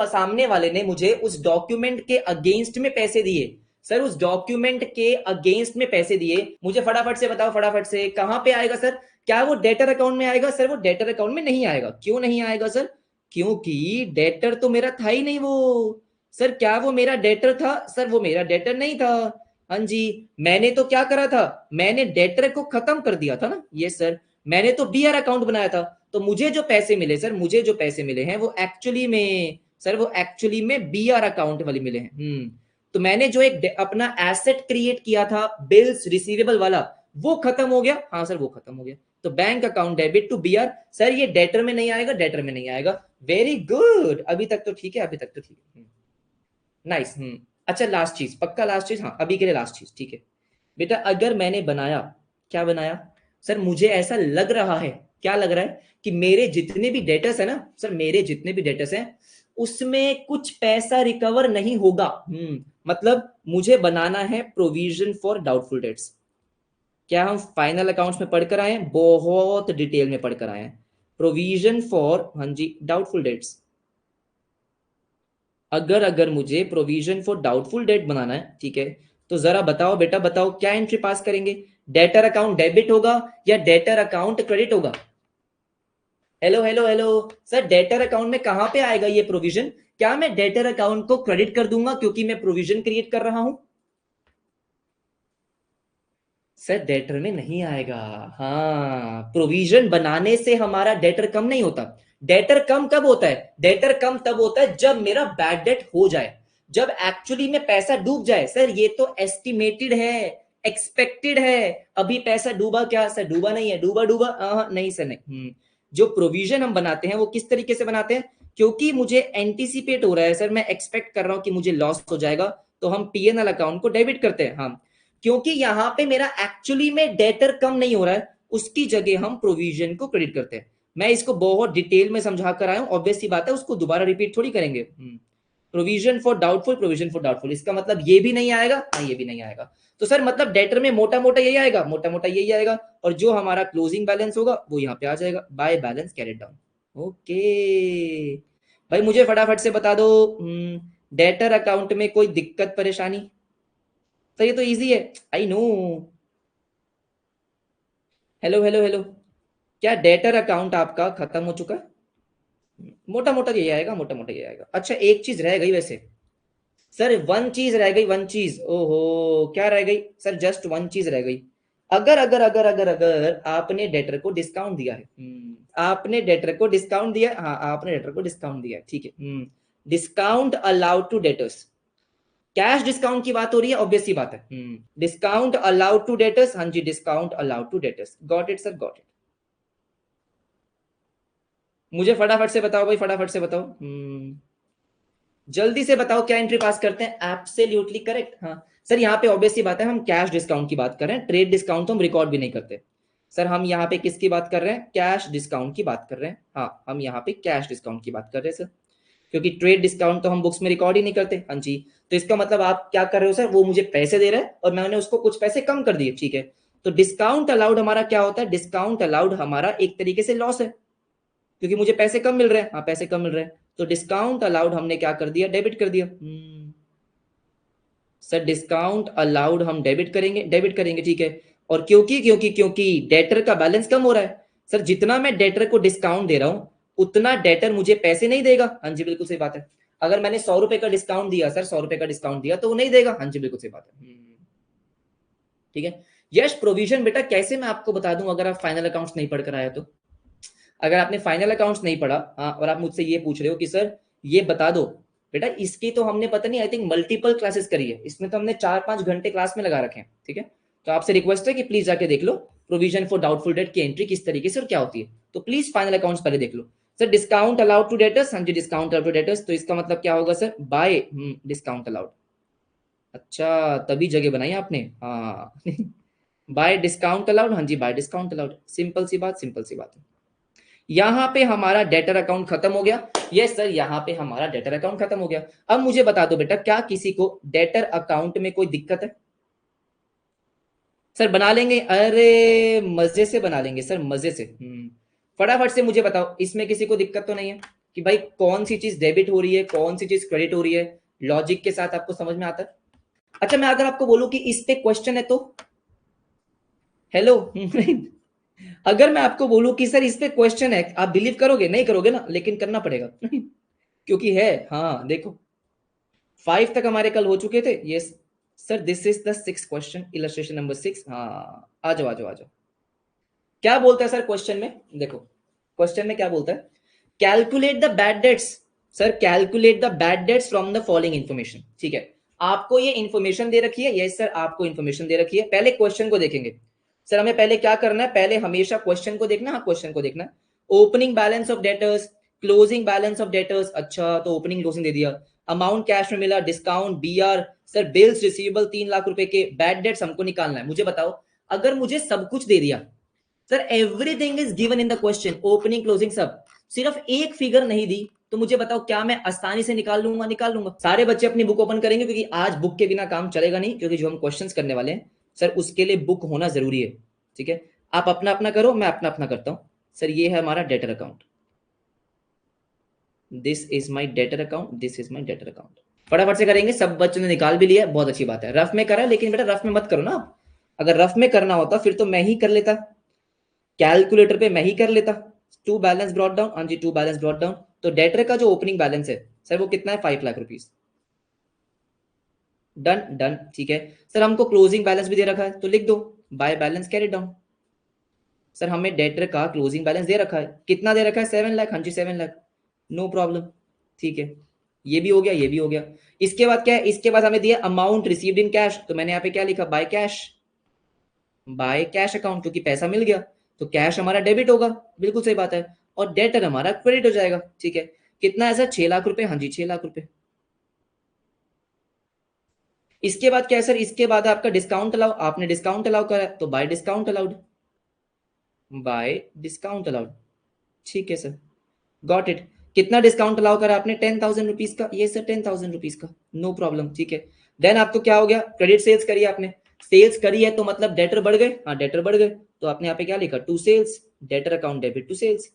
सामने वाले ने मुझे उस डॉक्यूमेंट के अगेंस्ट में पैसे दिए, सर उस डॉक्यूमेंट के अगेंस्ट में पैसे दिए, मुझे फटाफट से बताओ, फटाफट से, कहां पे आएगा सर? क्या वो डेटर अकाउंट में आएगा? सर वो डेटर अकाउंट में नहीं आएगा। क्यों नहीं आएगा सर? क्योंकि डेटर तो मेरा था ही नहीं वो। सर क्या वो मेरा डेटर था? सर वो मेरा डेटर नहीं था। हाँ जी, मैंने तो क्या करा था, मैंने डेटर को खत्म कर दिया था ना। ये सर मैंने तो बीआर अकाउंट बनाया था, तो मुझे जो पैसे मिले सर, मुझे जो पैसे मिले हैं वो एक्चुअली में सर, वो एक्चुअली में बीआर अकाउंट वाले मिले हैं। तो मैंने जो एक अपना एसेट क्रिएट किया था बिल्स रिसीवेबल वाला, वो खत्म हो गया। हाँ सर वो खत्म हो गया। तो bank account debit to BR, sir ये डेटर में नहीं आएगा, डेटर में नहीं आएगा। वेरी गुड, अभी तक तो ठीक है, अभी तक तो ठीक है। नाइस। अच्छा लास्ट चीज, पक्का लास्ट चीज, हाँ अभी के लिए लास्ट चीज, ठीक है बेटा। अगर मैंने बनाया, क्या बनाया सर, मुझे ऐसा लग रहा है, क्या लग रहा है कि मेरे जितने भी डेटर्स है ना सर, मेरे जितने भी डेटर्स हैं उसमें कुछ पैसा रिकवर नहीं होगा। मतलब मुझे बनाना है प्रोविजन फॉर डाउटफुल डेट्स। क्या हम फाइनल अकाउंट्स में पढ़कर आए हैं? बहुत डिटेल में पढ़कर आए हैं प्रोविजन फॉर, हाँ जी, डाउटफुल डेट्स। अगर मुझे प्रोविजन फॉर डाउटफुल डेट बनाना है, ठीक है, तो जरा बताओ बेटा, बताओ क्या एंट्री पास करेंगे? डेटर अकाउंट डेबिट होगा या डेटर अकाउंट क्रेडिट होगा? Hello hello hello sir, debtor account में कहां पे आएगा ये प्रोविजन? क्या मैं डेटर अकाउंट को क्रेडिट कर दूंगा क्योंकि मैं प्रोविजन क्रिएट कर रहा हूं? सर डेटर में नहीं आएगा। हाँ, प्रोविजन बनाने से हमारा डेटर कम नहीं होता। डेटर कम कब होता है? डेटर कम तब होता है जब मेरा बैड डेट हो जाए, जब एक्चुअली में पैसा डूब जाए। सर ये तो एस्टिमेटेड है, एक्सपेक्टेड है। अभी पैसा डूबा क्या सर? डूबा नहीं है। डूबा डूबा नहीं सर, नहीं। जो प्रोविजन हम बनाते हैं वो किस तरीके से बनाते हैं? क्योंकि मुझे एंटीसिपेट हो रहा है सर, मैं एक्सपेक्ट कर रहा हूं कि मुझे लॉस हो जाएगा, तो हम पीएनएल अकाउंट को डेबिट करते हैं। हाँ, क्योंकि यहां पे मेरा एक्चुअली में डेटर कम नहीं हो रहा है, उसकी जगह हम प्रोविजन को क्रेडिट करते हैं। मैं इसको बहुत डिटेल में समझा कर आया हूं, ऑब्वियस सी बात है, उसको दोबारा रिपीट थोड़ी करेंगे। Provision for doubtful, provision for doubtful, इसका मतलब ये भी नहीं आएगा, हाँ ये भी नहीं आएगा। तो सर मतलब डेटर में मोटा मोटा यही आएगा, मोटा मोटा यही आएगा, और जो हमारा क्लोजिंग बैलेंस होगा वो यहाँ पे आ जाएगा, by balance carried down. Okay भाई, मुझे फटाफट से बता दो, डेटर अकाउंट में कोई दिक्कत परेशानी? तो ये तो इजी है, I know. Hello hello hello, क्या डेटर अकाउंट आपका खत्म हो चुका है? मोटा मोटा यही आएगा, मोटा मोटा यही आएगा। अच्छा एक चीज रह गई वैसे सर, वन चीज रह गई, वन चीज। ओहो, क्या रह गई सर? जस्ट वन चीज रह गई। अगर आपने डेटर को डिस्काउंट दिया है, आपने डेटर को डिस्काउंट दिया, हाँ आपने डेटर को डिस्काउंट दिया है, ठीक है। Discount allowed to debtors, cash discount की बात हो रही है, ऑब्वियस सी बात है। डिस्काउंट अलाउड टू डेटर्स, हाँ जी, discount allowed to debtors. Got it sir, got it. मुझे फटाफट से बताओ भाई, फटाफट से बताओ। जल्दी से बताओ, क्या एंट्री पास करते हैं? Absolutely correct. हाँ सर, यहाँ पे ऑब्वियस सी बात है, हम कैश डिस्काउंट की बात कर रहे हैं, ट्रेड डिस्काउंट तो हम रिकॉर्ड भी नहीं करते। सर हम यहाँ पे किसकी बात कर रहे हैं? कैश डिस्काउंट की बात कर रहे हैं। हाँ हम यहाँ पे कैश डिस्काउंट की बात कर रहे हैं सर, क्योंकि ट्रेड डिस्काउंट तो हम बुक्स में रिकॉर्ड ही नहीं करते। हाँ जी, तो इसका मतलब आप क्या कर रहे हो सर, वो मुझे पैसे दे रहा है और मैंने उसको कुछ पैसे कम कर दिए, ठीक है। तो डिस्काउंट अलाउड हमारा क्या होता है? डिस्काउंट अलाउड हमारा एक तरीके से लॉस है, क्योंकि मुझे पैसे कम मिल रहे हैं। हाँ पैसे कम मिल रहे हैं, तो डिस्काउंट अलाउड हमने क्या कर दिया? डेबिट कर दिया। सर डिस्काउंट अलाउड हम डेबिट करेंगे, डेबिट करेंगे, ठीक है। और क्योंकि क्योंकि क्योंकि डेटर का बैलेंस कम हो रहा है सर, जितना मैं डेटर को डिस्काउंट दे रहा हूं उतना डेटर मुझे पैसे नहीं देगा। हाँ जी बिल्कुल सही बात है। अगर मैंने 100 रुपए का डिस्काउंट दिया सर, 100 रुपए का डिस्काउंट दिया तो वो नहीं देगा। हाँ जी बिल्कुल सही बात है। ठीक है। यश प्रोविजन बेटा कैसे मैं आपको बता दूं, अगर आप फाइनल अकाउंट्स नहीं पढ़कर आया तो? अगर आपने फाइनल अकाउंट्स नहीं पढ़ा, हाँ, और आप मुझसे ये पूछ रहे हो कि सर ये बता दो, बेटा इसकी तो हमने पता नहीं, आई थिंक मल्टीपल क्लासेस करी है, इसमें तो हमने 4-5 घंटे क्लास में लगा रखे हैं, ठीक है। तो आपसे रिक्वेस्ट है कि प्लीज जाके देख लो प्रोविजन फॉर डाउटफुल डेट की एंट्री किस तरीके से और क्या होती है, तो प्लीज फाइनल अकाउंट्स पहले देख लो। Sir discount allowed to debtors, हाँ जी डिस्काउंट अलाउड टू डेटर्स, तो इसका मतलब क्या होगा सर? Bye discount allowed. अच्छा तभी जगह बनाई आपने, हाँ बाय डिस्काउंट अलाउड, हाँ जी बाय डिस्काउंट अलाउड, सिंपल सी बात, सिंपल सी बात है। यहां पे हमारा डेटर अकाउंट खत्म हो गया। यस सर, यहां पे हमारा डेटर अकाउंट खत्म हो गया। अब मुझे बता दो बेटा, क्या किसी को डेटर अकाउंट में कोई दिक्कत है? सर बना लेंगे, अरे मजे से बना लेंगे सर, मजे से। फटाफट से मुझे बताओ, इसमें किसी को दिक्कत तो नहीं है कि भाई कौन सी चीज डेबिट हो रही है, कौन सी चीज क्रेडिट हो रही है? लॉजिक के साथ आपको समझ में आता है? अच्छा मैं अगर आपको बोलूं कि इस पे क्वेश्चन है तो हेलो अगर मैं आपको बोलूं कि सर इस पे क्वेश्चन है, आप बिलीव करोगे? नहीं करोगे ना, लेकिन करना पड़ेगा क्योंकि है। हाँ देखो 5 तक हमारे कल हो चुके थे। Yes sir, this is the 6th question, illustration number 6। हाँ आ जाओ आ जाओ आ जाओ। क्या बोलता है सर क्वेश्चन में? देखो क्वेश्चन में क्या बोलता है, calculate the bad debts. Sir calculate the bad debts from the following information. ठीक है, आपको ये इन्फॉर्मेशन दे रखी है। यस सर, आपको इन्फॉर्मेशन दे रखी है। पहले क्वेश्चन को देखेंगे। सर हमें पहले क्या करना है, पहले हमेशा क्वेश्चन को देखना। हाँ क्वेश्चन को देखना। Opening balance of debtors, closing balance of debtors. अच्छा तो ओपनिंग क्लोजिंग दे दिया। अमाउंट कैश में मिला, discount, BR. Sir bills receivable 3 lakh रुपए के, बैड डेट्स हमको निकालना है। मुझे बताओ, अगर मुझे सब कुछ दे दिया sir, everything is given in the question, opening closing सब, सिर्फ एक फिगर नहीं दी, तो मुझे बताओ क्या मैं आसानी से निकाल लूंगा? निकाल लूंगा। सारे बच्चे अपनी बुक ओपन करेंगे, क्योंकि आज बुक के बिना काम चलेगा नहीं, क्योंकि जो हम क्वेश्चंस करने वाले हैं सर उसके लिए बुक होना जरूरी है। ठीक है, आप अपना अपना करो, मैं अपना अपना करता हूं। सर ये है हमारा debtor account, this is my debtor account, this is my debtor account. फटाफट से करेंगे। सब बच्चों ने निकाल भी लिया, बहुत अच्छी बात है। रफ में करा, लेकिन बेटा रफ में मत करो ना। अगर रफ में करना होता फिर तो मैं ही कर लेता, कैलकुलेटर पे मैं ही कर लेता। टू बैलेंस ब्रॉट डाउन, हाँ जी टू बैलेंस ब्रॉट डाउन। तो डेटर का जो ओपनिंग बैलेंस है सर वो कितना है? 5 लाख रुपीज। डन डन ठीक है। सर हमको क्लोजिंग बैलेंस भी दे रखा है, तो लिख दो by balance carry down. Sir हमें डेटर का क्लोजिंग बैलेंस दे रखा है, कितना दे रखा है? 7 लाख। हाँ जी 7 लाख, नो प्रॉब्लम। ठीक है, ये भी हो गया, ये भी हो गया। इसके बाद क्या है? इसके बाद हमें दिया अमाउंट रिसीव्ड इन कैश, तो मैंने यहाँ पे क्या लिखा? By cash, by cash account, क्योंकि पैसा मिल गया तो कैश हमारा डेबिट होगा। बिल्कुल सही बात है। और डेटर हमारा क्रेडिट हो जाएगा। ठीक है, कितना है सर? 6 लाख रुपए। हाँ जी 6 लाख रुपए। इसके बाद क्या है सर? इसके बाद आपका डिस्काउंट अलाउ, आपने डिस्काउंट अलाउ करा तो bye discount allowed, bye discount allowed. ठीक है सर, गॉट इट। कितना डिस्काउंट अलाउ करा आपने? 10,000 रुपीज का। ये सर 10,000 रुपीज का, नो प्रॉब्लम। ठीक है, देन आपको क्या हो गया? क्रेडिट सेल्स करी आपने, सेल्स करी है तो मतलब डेटर बढ़ गए। हाँ डेटर बढ़ गए, तो आपने यहाँ पे क्या लिखा? To sales, debtor account debit to sales,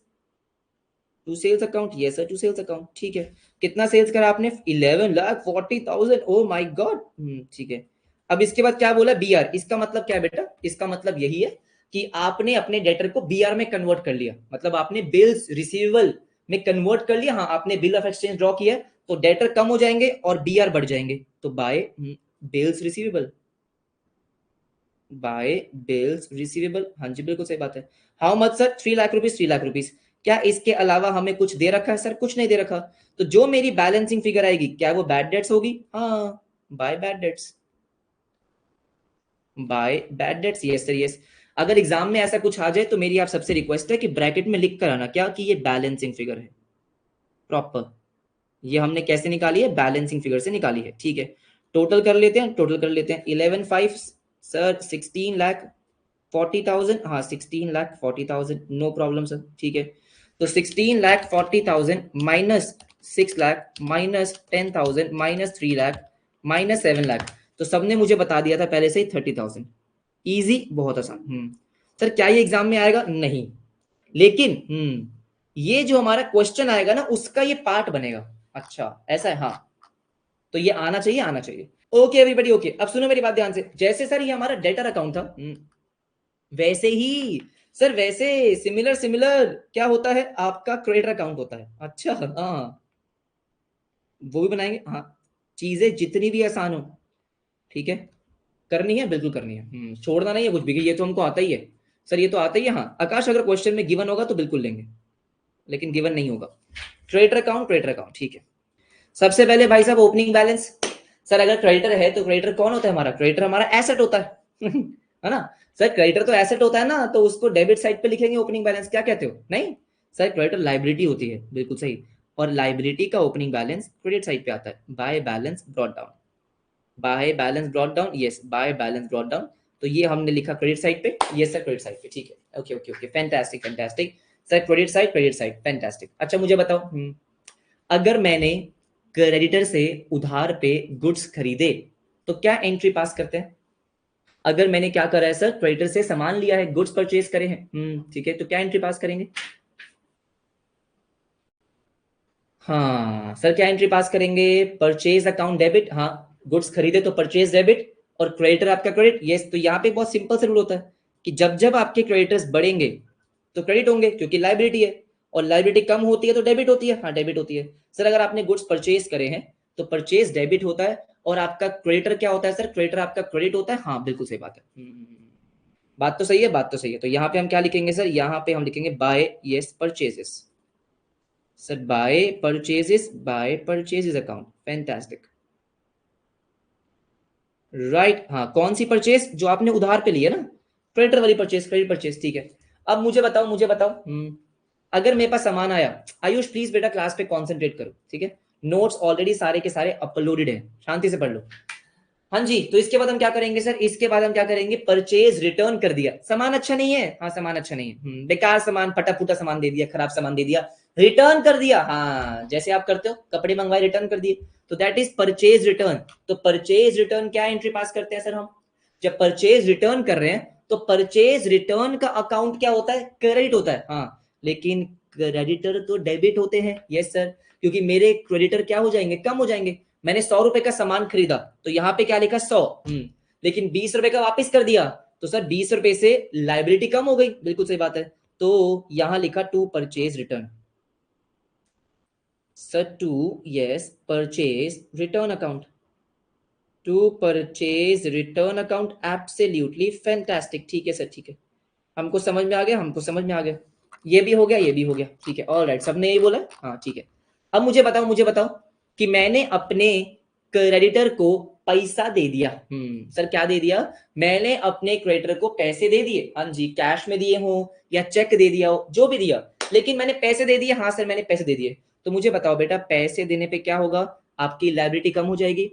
to sales account. ये सर टू सेल्स अकाउंट। ठीक है, कितना सेल्स करा आपने? 11,40,000। Oh my God. ठीक है, अब इसके बाद क्या बोला? बीआर। इसका मतलब क्या है बेटा? इसका मतलब यही है कि आपने अपने डेटर को बीआर में कन्वर्ट कर लिया, मतलब आपने बिल्स रिसीवेबल में कन्वर्ट कर लिया। हाँ आपने बिल ऑफ एक्सचेंज ड्रॉ किया, तो डेटर कम हो जाएंगे और बीआर बढ़ जाएंगे। तो by bills receivable, by bills receivable. हाँ जी बिल्कुल सही बात है। How much sir? 3 lakh rupees. 3 lakh rupees. क्या इसके अलावा हमें कुछ दे रखा है सर? कुछ नहीं दे रखा। तो जो मेरी बैलेंसिंग फिगर आएगी क्या वो बैड डेट्स होगी? हाँ, bye bad dates, bye bad dates. Yes sir yes. अगर एग्जाम में ऐसा कुछ आ जाए तो मेरी आप सबसे रिक्वेस्ट है कि ब्रैकेट में लिख कर आना क्या, कि ये बैलेंसिंग फिगर है प्रॉपर। ये हमने कैसे निकाली है? बैलेंसिंग फिगर से निकाली है। ठीक है, टोटल कर लेते हैं, टोटल कर लेते हैं। 11,500 सर 16,40,000। हाँ 16,40,000, नो प्रॉब्लम सर। ठीक है, तो 16,40,000 minus 6 lakh minus 10,000 minus 3 lakh minus 7 lakh. तो सबने मुझे बता दिया था पहले से ही 30,000। इजी, बहुत आसान। सर क्या ये एग्जाम में आएगा? नहीं, लेकिन ये जो हमारा क्वेश्चन आएगा ना उसका ये पार्ट बनेगा। अच्छा ऐसा है, हाँ तो ये आना चाहिए, आना चाहिए। ओके एवरीबॉडी, ओके अब सुनो मेरी बात ध्यान से। जैसे सर ये हमारा डेटर अकाउंट था, वैसे ही सर, वैसे सिमिलर सिमिलर क्या होता है? आपका क्रेडिट अकाउंट होता है। अच्छा हाँ, वो भी बनाएंगे। हाँ, चीजें जितनी भी आसान हो, ठीक है, करनी है, बिल्कुल करनी है। छोड़ना नहीं है कुछ भी, कि ये तो हमको आता ही है। सर ये तो आता ही है। हाँ आकाश, अगर क्वेश्चन में गिवन होगा तो बिल्कुल लेंगे, लेकिन गिवन नहीं होगा। क्रेडिटर अकाउंट, क्रेडिटर अकाउंट, ठीक है। सबसे पहले भाई साहब ओपनिंग बैलेंस। सर अगर क्रेडिटर है तो क्रेडिटर कौन होता है हमारा? क्रेडिटर हमारा एसेट होता है है ना? सर क्रेडिटर तो एसेट होता है ना, तो उसको डेबिट साइड पे लिखेंगे ओपनिंग बैलेंस, क्या कहते हो? नहीं सर, क्रेडिटर लाइबिलिटी होती है, बिल्कुल सही। और लाइबिलिटी का ओपनिंग बैलेंस क्रेडिट साइड पे आता है, by balance brought down, by balance brought down. Yes, bye balance brought down. तो ये हमने लिखा क्रेडिट साइड पे। यस सर क्रेडिट साइड पे, ठीक है। Okay okay okay, fantastic fantastic. Sir credit side, credit side, fantastic. अच्छा मुझे बताओ, अगर मैंने क्रेडिटर से उधार पे गुड्स खरीदे तो क्या एंट्री पास करते हैं? अगर मैंने क्या करा है सर, क्रेडिटर से सामान लिया है, गुड्स परचेज करे हैं, ठीक है, तो क्या एंट्री पास करेंगे? हाँ सर क्या एंट्री पास करेंगे? Purchase account debit. हाँ गुड्स खरीदे तो परचेज डेबिट और क्रेडिटर आपका क्रेडिट। यस, तो यहाँ पे बहुत सिंपल सा रूल होता है कि जब जब आपके क्रेडिटर्स बढ़ेंगे तो क्रेडिट होंगे, क्योंकि लाइबिलिटी है, और लाइबिलिटी कम होती है तो डेबिट होती है। हाँ, डेबिट होती है सर। अगर आपने गुड्स परचेज करे हैं तो परचेज डेबिट होता है, और आपका क्रेडिटर क्या होता है सर? क्रेडिटर आपका क्रेडिट होता है। हाँ, बिल्कुल सही बात है। बात तो सही है, बात तो सही है। तो यहाँ पे हम क्या लिखेंगे सर? यहाँ पे हम लिखेंगे by yes purchases. Sir by purchases account, fantastic. Right, हाँ, कौन सी परचेज? जो आपने उधार पे ली है ना, क्रेडिटर वाली परचेज, क्रेडिट परचेज, ठीक है। अब मुझे बताओ, अगर मेरे पास सामान आया, आयुष प्लीज बेटा क्लास पे कॉन्सेंट्रेट करो, ठीक है। नोट्स ऑलरेडी सारे के सारे अपलोडेड हैं, शांति से पढ़ लो। हाँ जी, तो इसके बाद हम क्या करेंगे सर? इसके बाद हम क्या करेंगे? परचेज रिटर्न कर दिया, सामान अच्छा नहीं है, हाँ सामान अच्छा नहीं है, बेकार सामान, फटा फूटा सामान दे दिया, खराब सामान दे दिया, रिटर्न कर दिया। हाँ, जैसे आप करते हो, कपड़े मंगवाए रिटर्न कर दिए, तो दैट इज परचेज रिटर्न। तो परचेज रिटर्न क्या एंट्री पास करते हैं सर हम? जब परचेज रिटर्न कर रहे हैं तो परचेज रिटर्न का अकाउंट क्या होता है? क्रेडिट होता है। हाँ, लेकिन क्रेडिटर तो डेबिट होते हैं। यस सर, क्योंकि मेरे क्रेडिटर क्या हो जाएंगे? कम हो जाएंगे। मैंने 100 रुपए का सामान खरीदा तो यहाँ पे क्या लिखा? 100, लेकिन 20 रुपए का वापस कर दिया तो सर 20 रुपए से लाइबिलिटी कम हो गई, बिल्कुल सही बात है। तो यहां लिखा to purchase return. Sir to yes purchase return account, to purchase return account, absolutely fantastic. ठीक है सर, ठीक है, हमको समझ में आ गया, हमको समझ में आ गया। ये भी हो गया, ये भी हो गया, ठीक है, ऑलराइट, सबने यही बोला। हाँ ठीक है। अब मुझे बताओ कि मैंने अपने क्रेडिटर को पैसा दे दिया। सर क्या दे दिया? मैंने अपने क्रेडिटर को पैसे दे दिए, हाँ जी, कैश में दिए हो या चेक दे दिया हो, जो भी दिया, लेकिन मैंने पैसे दे दिए। हाँ सर, मैंने पैसे दे दिए। तो मुझे बताओ बेटा, पैसे देने पे क्या होगा? आपकी लायबिलिटी कम हो जाएगी,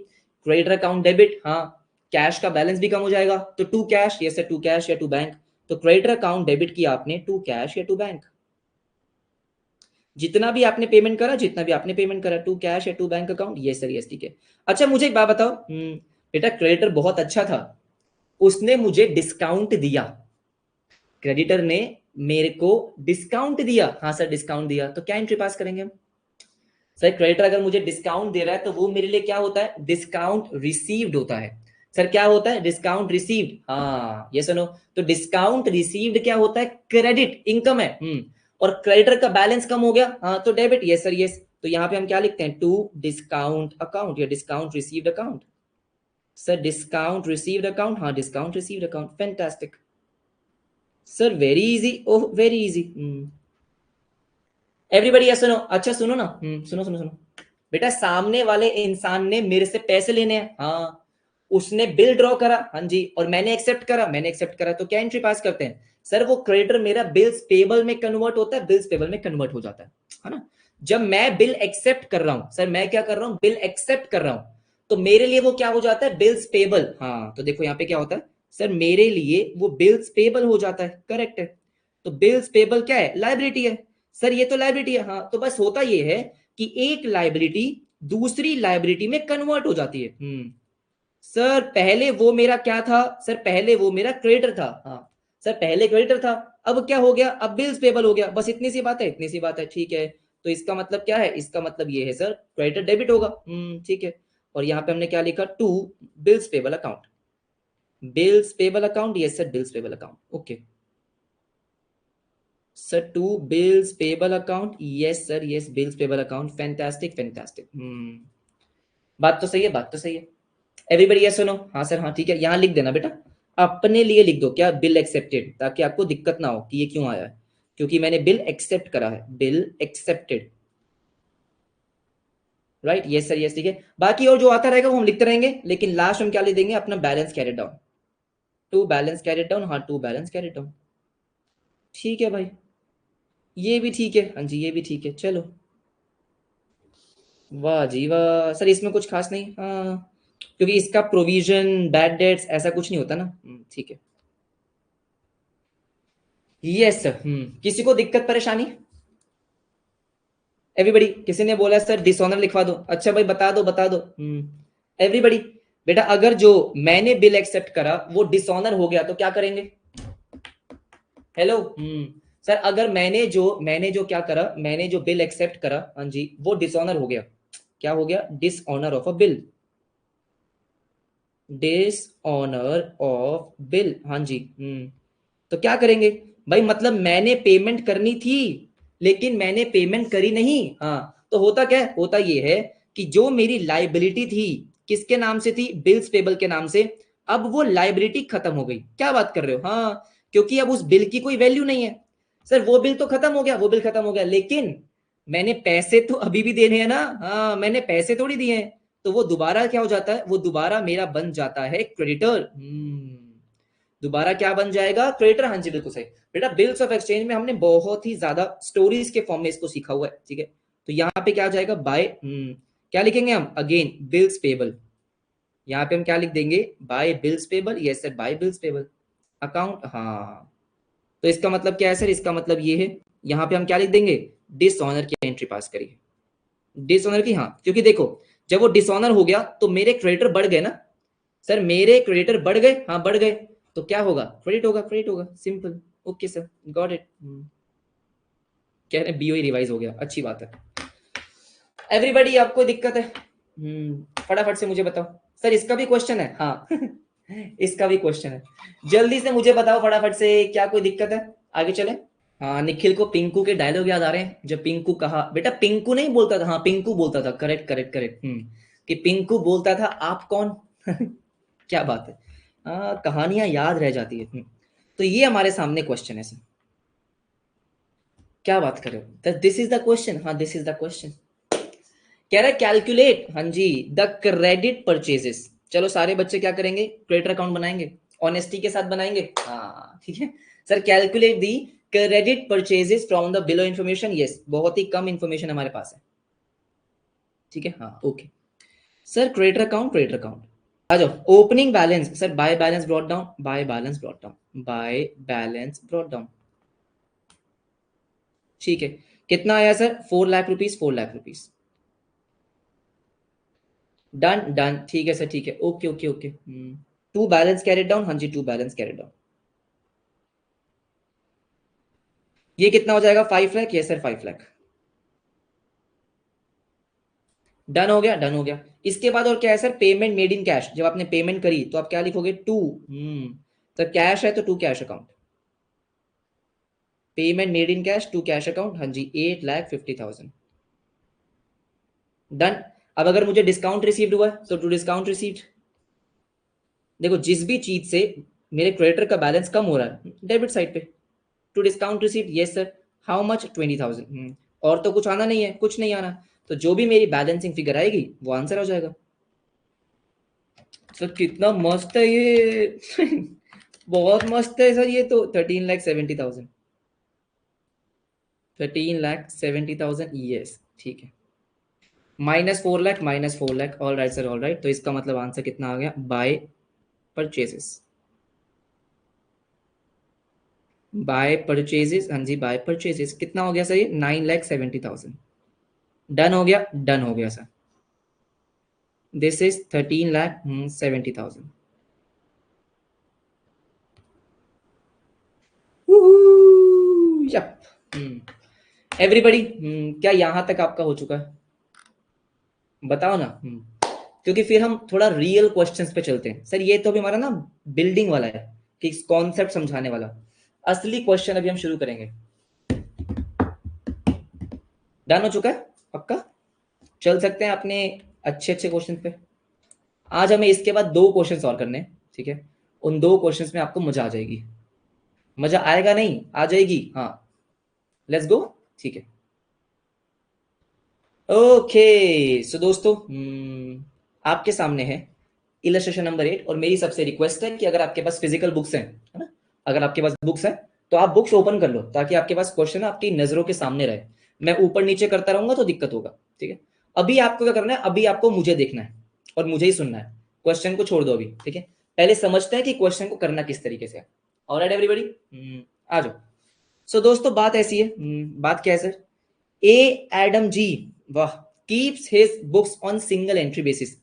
क्रेडिटर अकाउंट डेबिट, हाँ, कैश का बैलेंस भी कम हो जाएगा। तो to cash, yes sir, to cash या टू बैंक। तो क्रेडिटर अकाउंट डेबिट किया आपने, टू कैश या टू बैंक, जितना भी आपने पेमेंट करा, जितना भी आपने पेमेंट करा, टू कैश या to bank account. Yes sir, yes, ठीक है। अच्छा मुझे एक बात बताओ, बेटा क्रेडिटर बहुत अच्छा था, उसने मुझे डिस्काउंट दिया, क्रेडिटर ने मेरे को डिस्काउंट दिया। हाँ सर, डिस्काउंट दिया, तो क्या एंट्री पास करेंगे हम? सर क्रेडिटर अगर मुझे डिस्काउंट दे रहा है तो वो मेरे लिए क्या होता है? डिस्काउंट रिसीव्ड होता है। सर क्या होता है? Discount received. हाँ, ये सुनो, तो डिस्काउंट रिसीव्ड क्या होता है? क्रेडिट, इनकम है। और क्रेडिटर का बैलेंस कम हो गया, हाँ, तो डेबिट। Yes sir, yes. तो यहाँ पे हम क्या लिखते हैं? टू डिस्काउंट अकाउंट या discount received account. Sir discount received account, हाँ, discount received account, fantastic. Sir very easy, oh very easy. Everybody सुनो, अच्छा सुनो ना, सुनो सुनो सुनो बेटा, सामने वाले इंसान ने मेरे से पैसे लेने हैं, हाँ, उसने बिल ड्रॉ करा, हाँ जी, और मैंने एक्सेप्ट करा, तो क्या एंट्री पास करते हैं? सर वो क्रेडिटर मेरा बिल्स पेबल में कन्वर्ट होता है, बिल्स पेबल में कन्वर्ट हो जाता है ना। जब मैं बिल एक्सेप्ट कर रहा हूं, सर मैं क्या कर रहा हूं? बिल एक्सेप्ट कर रहा हूं, तो मेरे लिए वो क्या हो जाता है? Bills payable. हाँ, तो देखो यहाँ पे क्या होता है सर, मेरे लिए वो बिल्स पेबल हो जाता है, करेक्ट है। तो बिल्स पेबल क्या है? लाइबिलिटी है। सर ये तो लाइबिलिटी है, हाँ, तो बस होता ये है कि एक लाइबिलिटी दूसरी लाइबिलिटी में कन्वर्ट हो जाती है। सर पहले वो मेरा क्या था? सर पहले वो मेरा क्रेडिटर था, हाँ, सर पहले क्रेडिटर था, अब क्या हो गया? अब बिल्स पेबल हो गया, बस इतनी सी बात है, इतनी सी बात है, ठीक है। तो इसका मतलब क्या है? इसका मतलब ये है सर, क्रेडिटर डेबिट होगा, ठीक है। और यहाँ पे हमने क्या लिखा? To bills payable account, bills payable account, yes sir, bills payable account, okay sir, to bills payable account, yes sir, yes, bills payable account, fantastic fantastic. बात तो सही है, बात तो सही है। एवरीबडी यस सुनो, हाँ सर, हाँ ठीक है, यहां लिख देना बेटा, अपने लिए लिख दो क्या? बिल एक्सेप्टेड, ताकि आपको दिक्कत ना हो कि ये क्यों आया है, क्योंकि मैंने बिल एक्सेप्ट करा है, bill accepted, right, yes sir, yes, ठीक है। बाकी और जो आता रहेगा वो हम लिखते रहेंगे, लेकिन लास्ट हम क्या लिख देंगे? अपना balance carried down, to balance carried down, हाँ, टू बैलेंस कैरेट डाउन, ठीक है भाई, ये भी ठीक है, हाँ जी, ये भी ठीक है, चलो। वाह जी वाह, सर इसमें कुछ खास नहीं, हाँ, क्योंकि इसका प्रोविजन बैड डेट्स ऐसा कुछ नहीं होता ना, ठीक है। यस सर, किसी को दिक्कत परेशानी? एवरीबडी, किसी ने बोला सर डिसऑनर लिखवा दो, अच्छा भाई बता दो, बता दो। एवरीबडी, बेटा अगर जो मैंने बिल एक्सेप्ट करा वो डिसऑनर हो गया तो क्या करेंगे? हेलो, सर अगर मैंने जो क्या करा, मैंने जो बिल एक्सेप्ट करा, हाँ जी, वो डिसऑनर हो गया, क्या हो गया? Dishonour of a bill. Dishonour of bill, हाँ जी। तो क्या करेंगे भाई, मतलब मैंने पेमेंट करनी थी लेकिन मैंने पेमेंट करी नहीं। हाँ, तो होता क्या है, होता ये है कि जो मेरी लाइबिलिटी थी किसके नाम से थी, बिल्स पेबल के नाम से, अब वो लाइबिलिटी खत्म हो गई। क्या बात कर रहे हो, हाँ, क्योंकि अब उस बिल की कोई वैल्यू नहीं है। सर वो बिल तो खत्म हो गया, वो बिल खत्म हो गया, लेकिन मैंने पैसे तो अभी भी देने हैं ना। हाँ, मैंने पैसे थोड़ी दिए हैं, तो वो दोबारा क्या हो जाता है, वो दोबारा मेरा बन जाता है क्रेडिटर। दोबारा क्या बन जाएगा, क्रेडिटर। हाँ जी, बिल्कुल सही बेटा। बिल्स ऑफ एक्सचेंज में हमने बहुत ही ज्यादा स्टोरीज के फॉर्म में इसको सीखा हुआ है, ठीक है। तो यहाँ पे क्या आ जाएगा, बाय, क्या लिखेंगे हम, अगेन बिल्स पेबल। यहाँ पे हम क्या लिख देंगे, by bills payable. Yes sir, by bills payable account. हाँ, तो इसका मतलब क्या है सर, इसका मतलब ये है, यहाँ पे हम क्या लिख देंगे, डिसऑनर की एंट्री पास करिए। डिसऑनर की, हाँ, क्योंकि देखो जब वो डिसऑनर हो गया तो मेरे क्रेडिटर बढ़ गए ना। सर मेरे क्रेडिटर बढ़ गए, हाँ बढ़ गए, तो क्या होगा, क्रेडिट होगा, क्रेडिट होगा, simple. Okay sir, got it. कह रहे बीओई रिवाइज हो गया, अच्छी बात है। एवरीबॉडी, आपको दिक्कत है, फटाफट से मुझे बताओ। सर इसका भी क्वेश्चन है, हाँ इसका भी क्वेश्चन है, जल्दी से मुझे बताओ फटाफट से, क्या कोई दिक्कत है, आगे चले। हाँ, निखिल को पिंकू के डायलॉग याद आ रहे हैं, जब पिंकू कहा, बेटा पिंकू नहीं बोलता था, हाँ पिंकू बोलता था, करेक्ट करेक्ट करेक्ट, कि पिंकू बोलता था आप कौन क्या बात है, कहानियां याद रह जाती है। तो ये हमारे सामने क्वेश्चन है सर, क्या बात कर रहे हो, दिस इज द क्वेश्चन, हाँ दिस इज द क्वेश्चन। कह रहा है कैलकुलेट, हाँ जी, द क्रेडिट परचेजेस। चलो सारे बच्चे क्या करेंगे, क्रेडिट अकाउंट बनाएंगे, ऑनेस्टी के साथ बनाएंगे, हाँ ठीक है sir. Calculate the credit purchases from the below information. Yes, बहुत ही कम इन्फॉर्मेशन हमारे पास है, ठीक है, हाँ okay. Sir credit account, credit account आ जाओ। Opening balance, sir by balance brought down, by balance brought down, by balance brought down, ठीक है। कितना आया sir, 4 lakh rupees, 4 lakh rupees. Done done, ठीक है सर, ठीक है, okay okay okay. To balance carried down, हाँ जी, टू बैलेंस कैरिड डाउन। ये कितना हो जाएगा, 5 लाख, ये सर 5 लाख। डन हो गया, डन हो गया। इसके बाद और क्या है sir, payment made in cash, जब आपने पेमेंट करी तो आप क्या लिखोगे, टू, तो कैश है तो to cash account, payment made in cash to cash account, हाँ जी, 8,50,000। डन। अब अगर मुझे डिस्काउंट रिसीव्ड हुआ है तो टू डिस्काउंट रिसीव्ड। देखो जिस भी चीज से मेरे क्रेडिटर का बैलेंस कम हो रहा है, डेबिट साइड पे, to discount received. Yes sir, how much, 20,000। और तो कुछ आना नहीं है, कुछ नहीं आना, तो जो भी मेरी बैलेंसिंग फिगर आएगी वो आंसर हो जाएगा। सर कितना मस्त है ये बहुत मस्त है सर, ये तो 13,70,000, 13,70,000, यस ठीक है। -4 lakh, -4 lakh, all right sir, all right. तो इसका मतलब आंसर कितना आ गया, बाय परचेजेस, बाय परचेजेस, हाँ जी बाय परचेजेस कितना हो गया सर, ये 9,70,000। डन हो गया, डन हो गया sir. This is 13,70,000। Yup, everybody, क्या यहां तक आपका हो चुका है, बताओ ना। क्योंकि फिर हम थोड़ा रियल क्वेश्चंस पे चलते हैं सर, ये तो अभी हमारा ना बिल्डिंग वाला है, कि कॉन्सेप्ट समझाने वाला, असली क्वेश्चन अभी हम शुरू करेंगे। डन हो चुका है पक्का, चल सकते हैं अपने अच्छे अच्छे क्वेश्चन पे। आज हमें इसके बाद 2 क्वेश्चंस और करने हैं, ठीक है। उन 2 क्वेश्चंस में आपको मजा आ जाएगी, मजा आएगा नहीं, आ जाएगी, हाँ। लेट्स गो, ठीक है। ओके सो दोस्तों, आपके सामने है इलस्ट्रेशन नंबर 8, और मेरी सबसे रिक्वेस्ट है कि अगर आपके पास फिजिकल बुक्स हैं, है ना, अगर आपके पास बुक्स हैं तो आप बुक्स ओपन कर लो, ताकि आपके पास क्वेश्चन आपकी नजरों के सामने रहे। मैं ऊपर नीचे करता रहूंगा तो दिक्कत होगा, ठीक है। अभी आपको क्या करना है, अभी आपको मुझे देखना है और मुझे ही सुनना है, क्वेश्चन को छोड़ दो अभी, ठीक है। पहले समझते हैं कि क्वेश्चन को करना किस तरीके से है। ऑलराइट एवरीबॉडी, आ जाओ। सो दोस्तों बात ऐसी है, बात क्या है सर, ए एडम जी, वाह, keeps his books on single entry basis.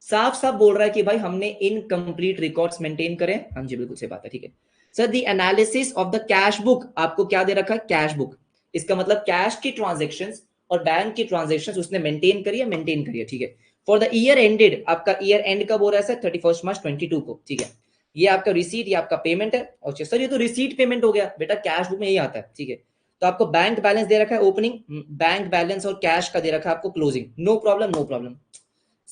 साफ साफ बोल रहा है कि भाई हमने इनकम्प्लीट रिकॉर्ड्स मेंटेन करें, हाँ जी बिल्कुल सही बात है, ठीक है। Sir the analysis of the cash book, आपको क्या दे रखा है, कैश बुक, इसका मतलब कैश की ट्रांजेक्शंस और बैंक की ट्रांजेक्शंस उसने मेंटेन करी है, मेंटेन करी है, ठीक है। फॉर द ईयर एंडेड, आपका ईयर एंड कब हो रहा है सर? 31 मार्च 22 को, ठीक है। ये आपका रिसीट, ये आपका पेमेंट है। और सर ये तो रिसीट पेमेंट हो गया बेटा, कैश बुक में यही आता है, ठीक है। तो आपको बैंक बैलेंस दे रखा है ओपनिंग, बैंक बैलेंस और कैश का दे रखा है आपको closing, no problem no problem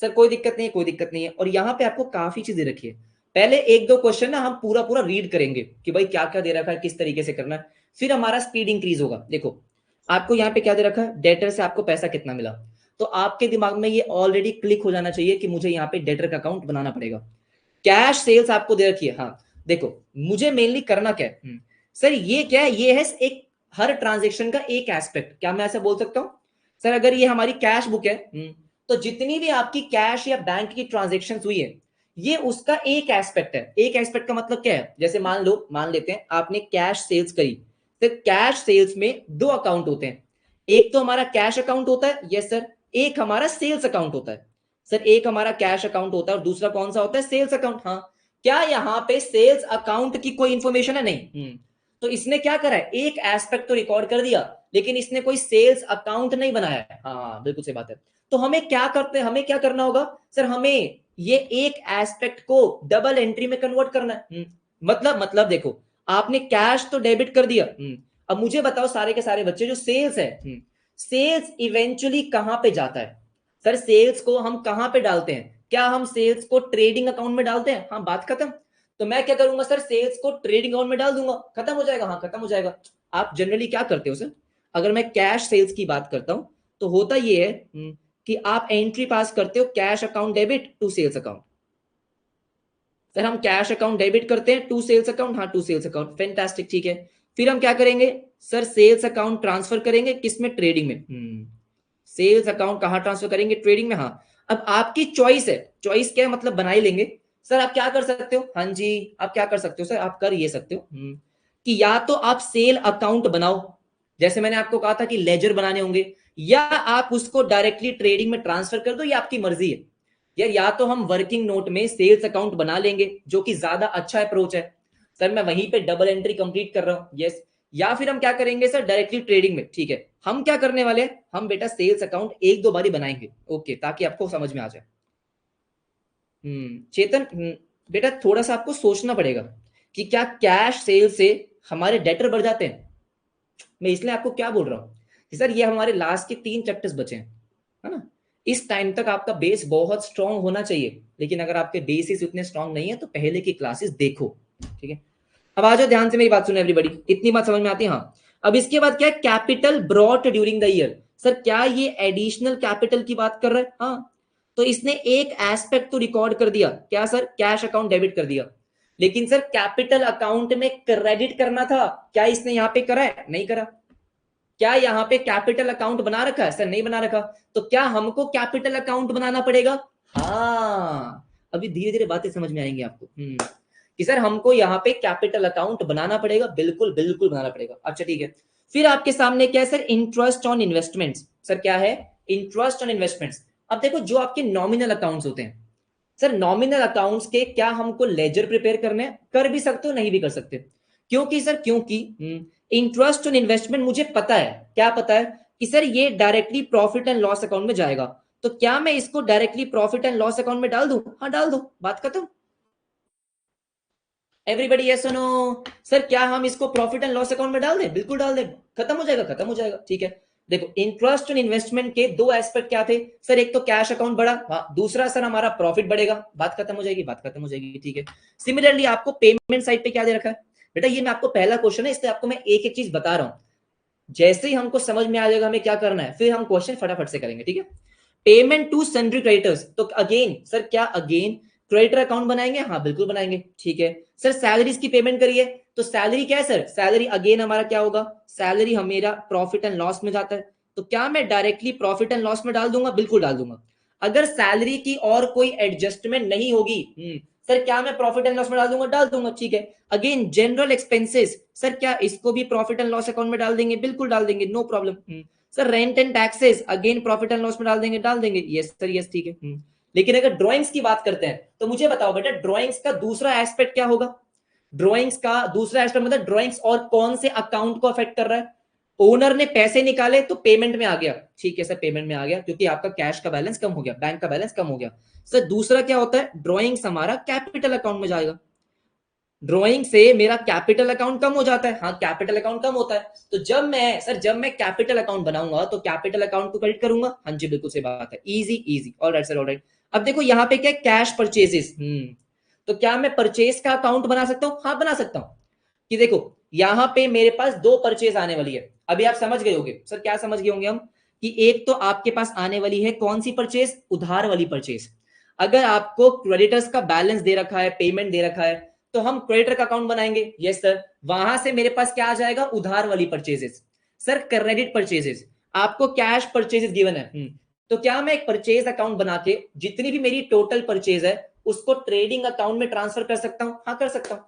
sir, कोई दिक्कत नहीं है, कोई दिक्कत नहीं है। और यहाँ पे आपको काफी चीजें रखी है। पहले एक दो क्वेश्चन ना हम पूरा पूरा रीड करेंगे कि भाई क्या क्या दे रखा है, किस तरीके से करना है, फिर हमारा स्पीड इंक्रीज होगा। देखो आपको यहाँ पे क्या दे रखा है, डेटर से आपको पैसा कितना मिला, तो आपके दिमाग में ये ऑलरेडी क्लिक हो जाना चाहिए कि मुझे यहाँ पे डेटर का अकाउंट बनाना पड़ेगा। कैश सेल्स आपको दे रखी है, हाँ देखो मुझे मेनली करना क्या है सर, ये क्या है, ये है एक हर ट्रांजेक्शन का एक एस्पेक्ट। क्या मैं ऐसा बोल सकता हूँ सर, अगर ये हमारी कैश बुक है तो जितनी भी आपकी कैश या बैंक की ट्रांजेक्शन हुई है, ये उसका एक एस्पेक्ट है। एक एस्पेक्ट का मतलब क्या है, जैसे मान लेते हैं आपने कैश सेल्स करी, तो कैश सेल्स में दो अकाउंट होते हैं, एक तो हमारा कैश अकाउंट होता है, यस सर, एक हमारा सेल्स अकाउंट होता है। सर एक हमारा कैश अकाउंट होता है और दूसरा कौन सा होता है, सेल्स अकाउंट। हाँ, क्या यहाँ पे सेल्स अकाउंट की कोई इंफॉर्मेशन है? नहीं। तो इसने क्या करा है, एक एस्पेक्ट तो रिकॉर्ड कर दिया, लेकिन इसने कोई सेल्स अकाउंट नहीं बनाया है। हाँ बिल्कुल सही बात है। तो हमें क्या करते हैं, हमें क्या करना होगा सर, हमें ये एक एस्पेक्ट को डबल एंट्री में कन्वर्ट करना है। मतलब देखो आपने कैश तो डेबिट कर दिया, अब मुझे बताओ सारे के सारे बच्चे, जो सेल्स है, सेल्स इवेंचुअली कहां पे जाता है सर? सेल्स को हम कहां पे डालते हैं? क्या हम सेल्स को ट्रेडिंग अकाउंट में डालते हैं? हाँ बात खत्म। तो मैं क्या करूंगा सर, सेल्स को ट्रेडिंग अकाउंट में डाल दूंगा, खत्म हो जाएगा। हाँ खत्म हो जाएगा। आप जनरली क्या करते हो सर, अगर मैं कैश सेल्स की बात करता हूं तो होता ये है कि आप एंट्री पास करते हो cash account debit to sales account. Sir हम कैश अकाउंट डेबिट करते हैं टू सेल्स अकाउंट, हाँ टू सेल्स अकाउंट, फैंटास्टिक, ठीक है। फिर हम क्या करेंगे सर, सेल्स अकाउंट ट्रांसफर करेंगे किसमें, ट्रेडिंग में। सेल्स अकाउंट कहां ट्रांसफर करेंगे, ट्रेडिंग में। हाँ अब आपकी चॉइस है, चॉइस क्या है मतलब बना ही लेंगे। सर आप क्या कर सकते हो, हाँ जी आप क्या कर सकते हो सर, आप कर ये सकते हो कि या तो आप सेल अकाउंट बनाओ, जैसे मैंने आपको कहा था कि लेजर बनाने होंगे, या आप उसको डायरेक्टली ट्रेडिंग में ट्रांसफर कर दो, ये आपकी मर्जी है यार। या तो हम वर्किंग नोट में सेल्स अकाउंट बना लेंगे, जो कि ज्यादा अच्छा अप्रोच है सर, मैं वहीं पे डबल एंट्री कंप्लीट कर रहा हूं, यस। या फिर हम क्या करेंगे सर, डायरेक्टली ट्रेडिंग में, ठीक है। हम क्या करने वाले हैं, हम बेटा सेल्स अकाउंट एक दो बारी बनाएंगे, ओके, ताकि आपको समझ में आ जाए। चेतन, बेटा थोड़ा सा आपको सोचना पड़ेगा कि क्या कैश सेल से हमारे डेटर बढ़ जाते हैं। मैं इसलिए आपको क्या बोल रहा हूं कि सर ये हमारे लास्ट के 3 चैप्टर्स बचे हैं, है ना। इस टाइम तक आपका बेस बहुत स्ट्रांग होना चाहिए, लेकिन अगर आपके बेसिस उतने स्ट्रांग नहीं है तो पहले की क्लासेस देखो, ठीक है। अब आ जाओ, ध्यान से मेरी बात सुनो एवरीबॉडी, इतनी बात समझ में आती है? हाँ। अब इसके बाद क्या है, capital brought during the year. Sir क्या ये एडिशनल कैपिटल की बात कर रहा है? हाँ। तो इसने एक एस्पेक्ट तो रिकॉर्ड कर दिया, क्या सर, कैश अकाउंट डेबिट कर दिया, लेकिन सर कैपिटल अकाउंट में क्रेडिट करना था, क्या इसने यहाँ पे करा है? नहीं करा। क्या यहाँ पे कैपिटल अकाउंट बना रखा है? सर नहीं बना रखा। तो क्या हमको कैपिटल अकाउंट बनाना पड़ेगा? हाँ, अभी धीरे धीरे बातें समझ में आएंगी आपको कि सर हमको यहाँ पे कैपिटल अकाउंट बनाना पड़ेगा, बिल्कुल बिल्कुल बनाना पड़ेगा। अच्छा ठीक है, फिर आपके सामने क्या है sir, interest on investments. Sir क्या है, इंटरेस्ट ऑन इन्वेस्टमेंट्स। अब देखो जो आपके नॉमिनल अकाउंट्स होते हैं सर, नॉमिनल अकाउंट्स के क्या हमको लेजर प्रिपेयर करने हैं? कर भी सकते हो, नहीं भी कर सकते। क्योंकि सर, क्योंकि इंटरेस्ट ऑन इन्वेस्टमेंट मुझे पता है, क्या पता है कि सर ये directly profit and loss account में जाएगा। तो क्या मैं इसको directly profit and loss account में डाल दूं? हाँ डाल दो, बात खत्म। Everybody yes no? सर क्या हम इसको प्रॉफिट एंड लॉस अकाउंट में डाल दें? बिल्कुल डाल दें, खत्म हो जाएगा, खत्म हो जाएगा, ठीक है। देखो इंटरेस्ट ऑन इन्वेस्टमेंट के दो एस्पेक्ट क्या थे सर, एक तो कैश अकाउंट बढ़ा, हाँ, दूसरा सर हमारा प्रॉफिट बढ़ेगा, बात खत्म हो जाएगी, बात खत्म हो जाएगी, ठीक है। सिमिलरली आपको पेमेंट साइड पे क्या दे रखा है बेटा, ये मैं आपको पहला क्वेश्चन है, इसलिए आपको मैं एक एक चीज बता रहा हूं, जैसे ही हमको समझ में आ जाएगा हमें क्या करना है, फिर हम क्वेश्चन फटाफट से करेंगे, ठीक है। पेमेंट टू सन्ड्री क्रेडिटर्स, तो अगेन सर क्या, अगेन क्रेडिटर अकाउंट बनाएंगे, हाँ बिल्कुल बनाएंगे, ठीक है। सर सैलरीज की पेमेंट करिए, तो सैलरी क्या है सर, सैलरी अगेन हमारा क्या होगा, सैलरी हमेरा प्रॉफिट एंड लॉस में जाता है, तो क्या मैं डायरेक्टली प्रॉफिट एंड लॉस में डाल दूंगा? बिल्कुल डाल दूंगा। अगर सैलरी की और कोई एडजस्टमेंट नहीं होगी सर, क्या मैं प्रॉफिट एंड लॉस में डाल दूंगा? डाल दूंगा, ठीक है। अगेन जनरल एक्सपेंसेस, सर क्या इसको भी प्रॉफिट एंड लॉस अकाउंट में डाल देंगे? बिल्कुल डाल देंगे, no problem. Sir rent and taxes, again profit and loss में डाल देंगे? डाल देंगे, यस सर, यस, ठीक है। लेकिन अगर ड्राइंग्स की बात करते हैं तो मुझे बताओ बेटा, ड्राइंग्स का दूसरा एस्पेक्ट क्या होगा? ड्राइंग्स का दूसरा एस्पेक्ट मतलब ड्राइंग्स और कौन से अकाउंट को अफेक्ट कर रहा है? ओनर ने पैसे निकाले तो पेमेंट में आ गया, ठीक है सर पेमेंट में आ गया क्योंकि आपका कैश का बैलेंस कम हो गया, बैंक का बैलेंस कम हो गया। सर दूसरा क्या होता है, ड्रॉइंग्स हमारा कैपिटल अकाउंट में जाएगा, ड्रॉइंग से मेरा कैपिटल अकाउंट कम हो जाता है, हाँ कैपिटल अकाउंट कम होता है। तो जब मैं कैपिटल अकाउंट बनाऊंगा तो कैपिटल अकाउंट को क्रेडिट करूंगा, हाँ जी बिल्कुल सही बात है, easy easy, alright sir alright. अब देखो यहाँ पे क्या कैश परचेजेस, तो क्या मैं परचेज का अकाउंट बना सकता हूँ, हाँ बना सकता हूँ। कि देखो यहाँ पे मेरे पास दो परचेज आने वाली है, अभी आप समझ गए होंगे सर, क्या समझ गए होंगे हम, कि एक तो आपके पास आने वाली है कौन सी परचेज, उधार वाली परचेज। अगर आपको क्रेडिटर्स का बैलेंस दे रखा है, पेमेंट दे रखा है, तो हम क्रेडिटर का अकाउंट बनाएंगे, यस सर। वहां से मेरे पास क्या आ जाएगा, उधार वाली परचेजेस। सर क्रेडिट परचेजेस, आपको कैश परचेजेस गिवन है, तो क्या मैं एक परचेज अकाउंट बना के जितनी भी मेरी टोटल परचेज है उसको ट्रेडिंग अकाउंट में ट्रांसफर कर सकता हूं, हाँ कर सकता हूं।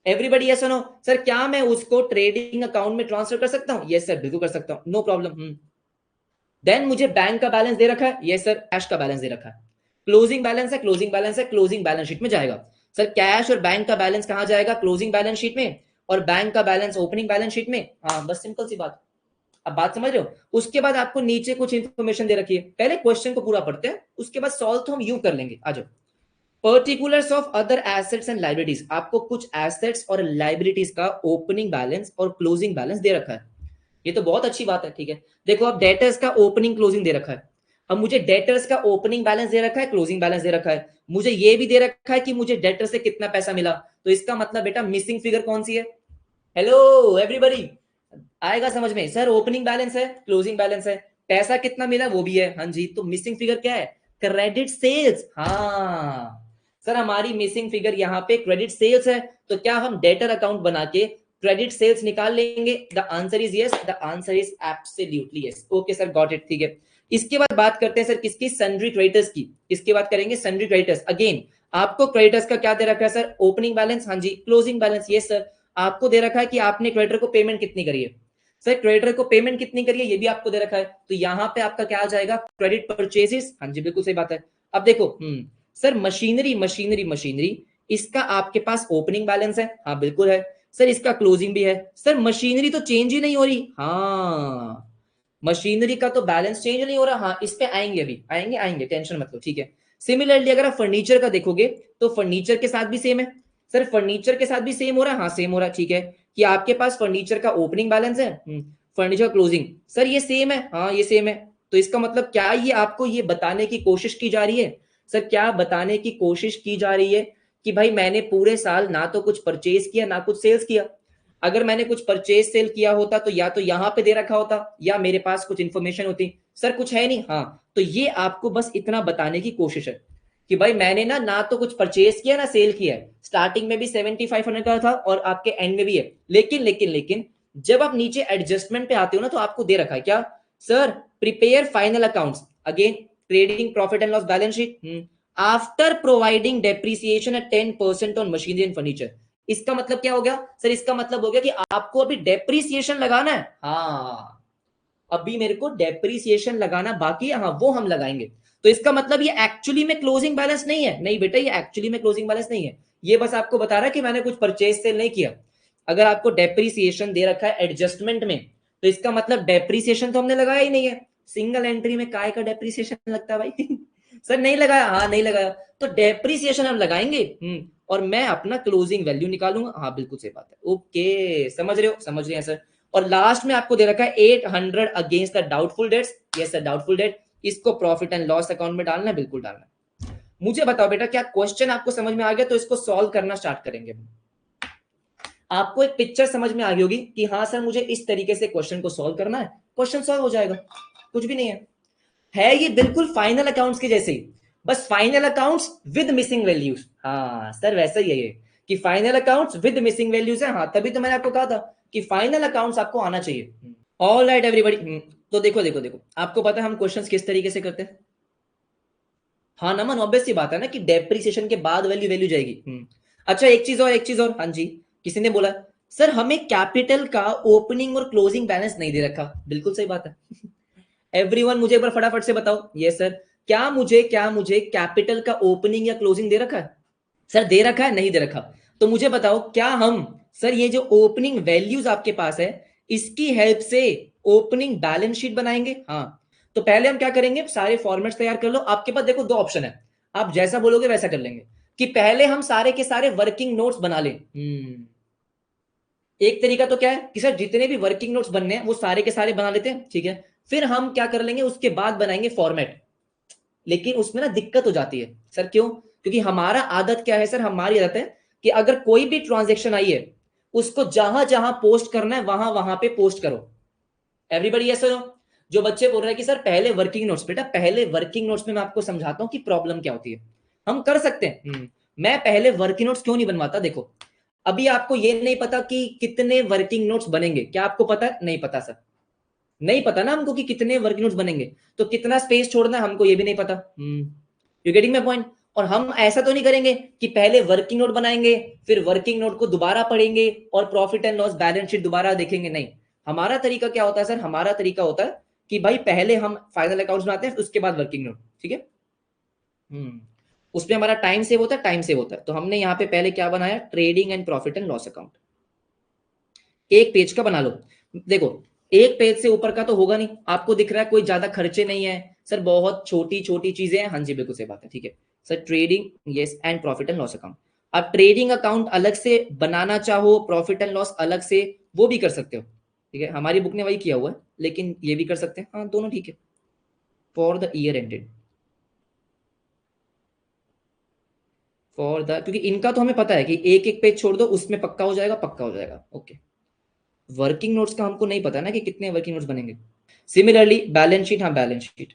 एवरीबडी यस और नो, सर क्या मैं उसको ट्रेडिंग अकाउंट में ट्रांसफर कर सकता हूं, यस सर बिल्कुल कर सकता हूं, नो प्रॉब्लम। देन मुझे बैंक का बैलेंस दे रखा है, यस सर कैश का बैलेंस दे रखा है, क्लोजिंग बैलेंस है, क्लोजिंग बैलेंस है, क्लोजिंग बैलेंस शीट में जाएगा। सर कैश और बैंक का बैलेंस कहां जाएगा, क्लोजिंग बैलेंस शीट में, और बैंक का बैलेंस ओपनिंग बैलेंस शीट में, हाँ बस सिंपल सी बात। अब बात समझ रहे हो, उसके बाद आपको नीचे कुछ इंफॉर्मेशन दे रखी है, पहले क्वेश्चन को पूरा पढ़ते हैं, उसके बाद सॉल्व तो हम यूं कर लेंगे, आ जाओ। Particulars of other assets and liabilities, आपको कुछ एसेट्स और लाइबिलिटीज का ओपनिंग बैलेंस और क्लोजिंग बैलेंस दे रखा है, ये तो बहुत अच्छी बात है, ठीक है। देखो अब डेटर्स का ओपनिंग क्लोजिंग दे रखा है, अब मुझे डेटर्स का ओपनिंग बैलेंस दे रखा है, क्लोजिंग बैलेंस दे रखा है, मुझे ये भी दे रखा है कि मुझे डेटर से कितना पैसा मिला, तो इसका मतलब बेटा मिसिंग फिगर कौन सी है, हेलो एवरीबॉडी, आएगा समझ में, सर ओपनिंग बैलेंस है, क्लोजिंग बैलेंस है, पैसा कितना मिला वो भी है, हाँ जी, तो मिसिंग फिगर क्या है, क्रेडिट सेल्स, हाँ सर हमारी मिसिंग फिगर यहाँ पे क्रेडिट सेल्स है, तो क्या हम डेटर अकाउंट बना के क्रेडिट सेल्स निकाल लेंगे, the answer is yes, the answer is absolutely yes, okay sir got it, ठीक है। इसके बाद बात करते हैं सर किसकी, सन्ड्री क्रेडिटर्स की, इसके बाद करेंगे सन्ड्री क्रेडिटर्स। अगेन आपको क्रेडिटर्स का क्या दे रखा है सर, ओपनिंग बैलेंस, हाँ जी, क्लोजिंग बैलेंस, यस सर। आपको दे रखा है कि आपने क्रेडिटर को पेमेंट कितनी करी है, सर क्रेडिटर को पेमेंट कितनी करी है ये भी आपको दे रखा है, तो यहाँ पे आपका क्या आ जाएगा, क्रेडिट परचेजेस, हाँ जी बिल्कुल सही बात है। अब देखो सर मशीनरी मशीनरी मशीनरी, इसका आपके पास ओपनिंग बैलेंस है, हाँ बिल्कुल है सर, इसका क्लोजिंग भी है, सर मशीनरी तो चेंज ही नहीं हो रही, हाँ मशीनरी का तो बैलेंस चेंज नहीं हो रहा, हाँ इस पे आएंगे, अभी आएंगे आएंगे, टेंशन मत लो, ठीक है। सिमिलरली अगर आप फर्नीचर का देखोगे तो फर्नीचर के साथ भी सेम है, सर फर्नीचर के साथ भी सेम हो रहा है, हाँ सेम हो रहा है, ठीक है, कि आपके पास फर्नीचर का ओपनिंग बैलेंस है, फर्नीचर क्लोजिंग, सर ये सेम है, हाँ ये सेम है, तो इसका मतलब क्या ये आपको ये बताने की कोशिश की जा रही है, सर क्या बताने की कोशिश की जा रही है कि भाई मैंने पूरे साल ना तो कुछ परचेज किया ना कुछ सेल्स किया, अगर मैंने कुछ परचेज सेल किया होता तो या तो यहां पे दे रखा होता या मेरे पास कुछ इंफॉर्मेशन होती, सर कुछ है नहीं, हाँ तो ये आपको बस इतना बताने की कोशिश है कि भाई मैंने ना तो कुछ परचेज किया ना सेल किया है, स्टार्टिंग में भी 7500 का था और आपके एंड में भी है, लेकिन लेकिन लेकिन जब आप नीचे एडजस्टमेंट पे आते हो ना तो आपको दे रखा है क्या, sir prepare final accounts, again trading profit and loss balance sheet after providing depreciation eight 10% on machinery and furniture. इसका मतलब क्या हो गया सर, इसका मतलब हो गया कि आपको अभी डेप्रिसिएशन लगाना है, हाँ अभी मेरे को डेप्रिसिएशन लगाना बाकी है, हाँ वो हम लगाएंगे, तो इसका मतलब ये एक्चुअली में क्लोजिंग बैलेंस नहीं है, नहीं बेटा ये एक्चुअली में क्लोजिंग बैलेंस नहीं है, ये बस आपको बता रहा है कि मैंने कुछ परचेज सेल नहीं किया। अगर आपको डेप्रिसिएशन दे रखा है एडजस्टमेंट में तो इसका मतलब डेप्रिसिएशन तो हमने लगाया ही नहीं है, सिंगल एंट्री में काय का डेप्रिसिएशन लगता है भाई सर नहीं लगाया, हाँ नहीं लगाया, तो डेप्रिसिएशन हम लगाएंगे, और मैं अपना क्लोजिंग वैल्यू निकालूंगा, हाँ बिल्कुल सही बात है, ओके समझ रहे हो, समझ रहे हैं सर। और लास्ट में आपको दे रखा है 800 against the doubtful debts, yes sir doubtful debt, इसको प्रॉफिट एंड लॉस अकाउंट में डालना है, बिल्कुल डालना है। मुझे बताओ बेटा क्या क्वेश्चन आपको समझ में आ गया, तो इसको सॉल्व करना स्टार्ट करेंगे। आपको एक पिक्चर समझ में आ गई होगी कि हाँ सर मुझे इस तरीके से क्वेश्चन को सॉल्व करना है, क्वेश्चन सॉल्व हो जाएगा, कुछ भी नहीं है ये बिल्कुल फाइनल अकाउंट्स के जैसे ही, बस final accounts with missing values, हाँ सर वैसा ही है ये कि final accounts with missing values है, हाँ तभी तो मैंने आपको कहा था कि फाइनल अकाउंट्स आपको आना चाहिए। ऑल राइट एवरीबॉडी, तो देखो देखो देखो आपको पता है हम क्वेश्चंस किस तरीके से करते हैं, हाँ नमन ऑब्वियस सी बात है ना कि डेप्रिसिएशन के बाद वैल्यू वैल्यू जाएगी। अच्छा एक चीज और हाँ जी, किसी ने बोला सर हमें कैपिटल का ओपनिंग और क्लोजिंग बैलेंस नहीं दे रखा, बिल्कुल सही बात है एवरीवन मुझे एक बार फटाफट से बताओ, ये सर क्या मुझे कैपिटल का ओपनिंग या क्लोजिंग दे रखा है, सर दे रखा है नहीं दे रखा, तो मुझे बताओ क्या हम, सर ये जो ओपनिंग वैल्यूज आपके पास है इसकी हेल्प से ओपनिंग बैलेंस शीट बनाएंगे। हाँ, तो पहले हम क्या करेंगे, सारे फॉर्मेट्स तैयार कर लो। आपके पास देखो दो ऑप्शन है, आप जैसा बोलोगे वैसा कर लेंगे। कि पहले हम सारे के सारे वर्किंग नोट्स बना लें। एक तरीका तो क्या है कि सर जितने भी वर्किंग नोट्स बनने हैं वो सारे के सारे बना लेते हैं, ठीक है। फिर हम क्या कर लेंगे, उसके बाद बनाएंगे फॉर्मेट। लेकिन उसमें ना दिक्कत हो जाती है। सर क्यों? क्योंकि हमारा आदत क्या है सर, हमारी आदत है कि अगर कोई भी ट्रांजेक्शन आई है उसको जहां जहां पोस्ट करना है वहां वहां पे पोस्ट करो। Everybody yes sir? जो बच्चे बोल रहे हैं कि सर पहले वर्किंग नोट्स, बेटा पहले वर्किंग नोट्स में मैं आपको समझाता हूं कि प्रॉब्लम क्या होती है। हम कर सकते हैं। मैं पहले वर्किंग नोट्स क्यों नहीं बनवाता, देखो अभी आपको ये नहीं पता कि कितने वर्किंग नोट्स बनेंगे। क्या आपको पता है? नहीं पता सर, नहीं पता ना हमको कि कितने वर्किंग नोट्स बनेंगे। तो कितना स्पेस छोड़ना है हमको ये भी नहीं पता। You getting my point? और हम ऐसा तो नहीं करेंगे कि पहले वर्किंग नोट बनाएंगे, फिर वर्किंग नोट को दोबारा पढ़ेंगे और profit and loss balance sheet दोबारा देखेंगे। नहीं, हमारा तरीका क्या होता है सर, हमारा तरीका होता है कि भाई पहले हम फाइनल अकाउंट्स बनाते हैं उसके बाद वर्किंग नोट, ठीक है। उसमें हमारा टाइम सेव होता है, टाइम सेव होता है। तो हमने यहाँ पे पहले क्या बनाया, trading and profit and loss account. एक पेज का बना लो। देखो एक पेज से ऊपर का तो होगा नहीं, आपको दिख रहा है कोई ज्यादा खर्चे नहीं है सर, बहुत छोटी छोटी चीजें हैं। हाँ जी बिल्कुल सही बात है, ठीक है sir. Trading yes and profit and loss account. अब ट्रेडिंग अकाउंट अलग से बनाना चाहो, प्रॉफिट एंड लॉस अलग से, वो भी कर सकते हो, ठीक है। हमारी बुक ने वही किया हुआ है, लेकिन ये भी कर सकते हैं, हाँ दोनों ठीक है। For the year ended, for the, क्योंकि इनका तो हमें पता है कि एक एक पेज छोड़ दो उसमें पक्का हो जाएगा, पक्का हो जाएगा, ओके। वर्किंग नोट्स का हमको नहीं पता ना कि कितने वर्किंग नोट्स बनेंगे। सिमिलरली बैलेंस शीट, हाँ balance sheet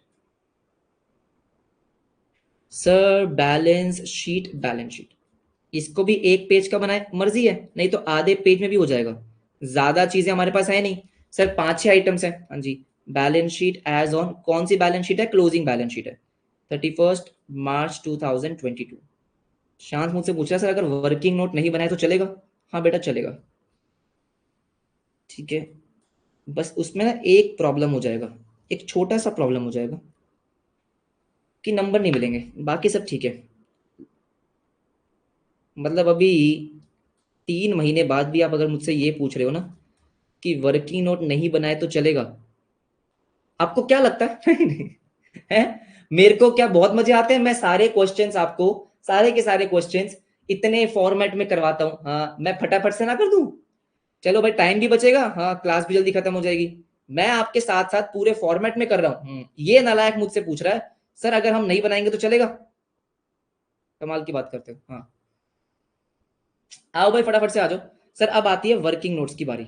sir, balance sheet, balance sheet इसको भी एक पेज का बनाए, मर्जी है, नहीं तो आधे पेज में भी हो जाएगा। ज्यादा चीजें हमारे पास है नहीं सर, 5-6 आइटम्स है। हाँ जी, बैलेंस शीट एज ऑन, कौन सी बैलेंस शीट है, क्लोजिंग बैलेंस शीट है 31 मार्च 2022। शांत मुझसे पूछ रहा है सर अगर वर्किंग नोट नहीं बनाए तो चलेगा? हाँ बेटा चलेगा, ठीक है। बस उसमें ना एक प्रॉब्लम हो जाएगा, एक छोटा सा प्रॉब्लम हो जाएगा कि नंबर नहीं मिलेंगे, बाकी सब ठीक है। मतलब अभी 3 महीने बाद भी आप अगर मुझसे ये पूछ रहे हो ना कि वर्किंग नोट नहीं बनाए तो चलेगा, आपको क्या लगता है? है, मेरे को क्या बहुत मजे आते हैं, मैं सारे क्वेश्चंस आपको, सारे के सारे क्वेश्चंस इतने फॉर्मेट में करवाता हूँ। हाँ मैं फटाफट से ना कर दूं, चलो भाई टाइम भी बचेगा, हाँ क्लास भी जल्दी खत्म हो जाएगी। मैं आपके साथ साथ पूरे फॉर्मेट में कर रहा हूँ। ये नालायक मुझसे पूछ रहा है सर अगर हम नहीं बनाएंगे तो चलेगा? कमाल की बात करते हो। हाँ आओ भाई फटाफट से आ जाओ। सर अब आती है वर्किंग नोट्स की बारी।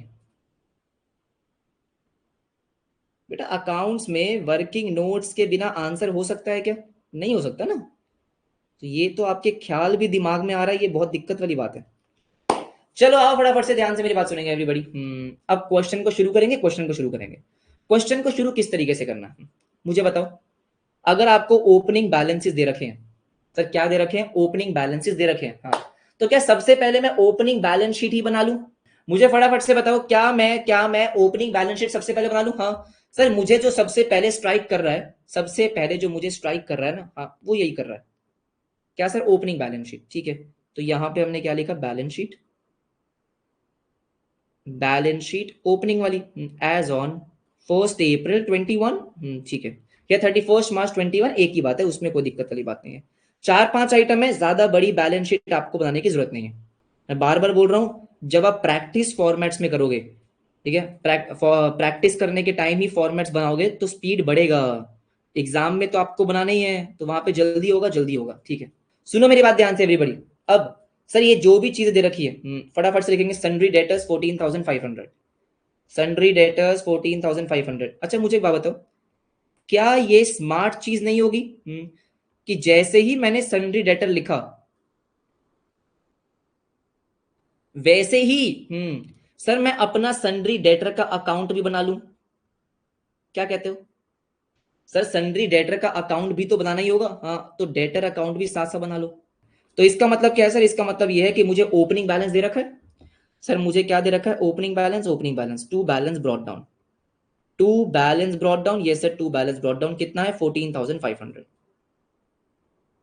बेटा अकाउंट्स में वर्किंग नोट्स के बिना आंसर हो सकता है क्या? नहीं हो सकता ना। तो ये तो आपके ख्याल भी दिमाग में आ रहा है, ये बहुत दिक्कत वाली बात है। चलो आओ फटाफट से ध्यान से मेरी बात सुनेंगे एवरीबॉडी। अब क्वेश्चन को शुरू करेंगे, क्वेश्चन को शुरू करेंगे। क्वेश्चन को शुरू किस तरीके से करना है मुझे बताओ। अगर आपको ओपनिंग बैलेंसेस दे रखे हैं, सर क्या दे रखे हैं, ओपनिंग बैलेंसेस दे रखे हैं, हाँ तो क्या सबसे पहले मैं ओपनिंग बैलेंस शीट ही बना लूं? मुझे फटाफट से बताओ, क्या मैं ओपनिंग बैलेंस शीट सबसे पहले बना लूं? हाँ सर, मुझे जो सबसे पहले स्ट्राइक कर रहा है, सबसे पहले जो मुझे स्ट्राइक कर रहा है ना, हाँ वो यही कर रहा है। क्या सर? ओपनिंग बैलेंस शीट, ठीक है। तो यहां पे हमने क्या लिखा, balance sheet, balance sheet opening वाली एज ऑन 1 अप्रैल 21, ठीक है। या 31 मार्च 21, एक ही बात है, उसमें कोई दिक्कत वाली बात नहीं है। 4-5 आइटम है, ज्यादा बड़ी बैलेंस शीट आपको बनाने की जरूरत नहीं है। मैं बार बार बोल रहा हूं, जब आप प्रैक्टिस फॉर्मेट्स में करोगे, ठीक है, प्रैक्टिस करने के टाइम ही फॉर्मेट्स बनाओगे तो स्पीड बढ़ेगा। एग्जाम में तो आपको बनाना ही है, तो वहां पे जल्दी होगा, जल्दी होगा, ठीक है। सुनो मेरी बात ध्यान से एवरीबॉडी। अब सर ये जो भी चीजें दे रखी है, फटाफट से लिखेंगे। Sundry debtors 14,500, sundry debtors 14,500। अच्छा मुझे एक बात बताओ, क्या ये स्मार्ट चीज नहीं होगी? कि जैसे ही मैंने सन्ड्री डेटर लिखा वैसे ही सर मैं अपना सन्ड्री डेटर का अकाउंट भी बना लूं? क्या कहते हो सर? सन्ड्री डेटर का अकाउंट भी तो बनाना ही होगा, हाँ तो डेटर अकाउंट भी साथ साथ बना लो। तो इसका मतलब क्या है सर? इसका मतलब यह है कि मुझे ओपनिंग बैलेंस दे रखा है। सर मुझे क्या दे रखा है? Opening balance, opening balance to balance brought down, to balance brought down, ये sir to balance brought down कितना है, 14,500।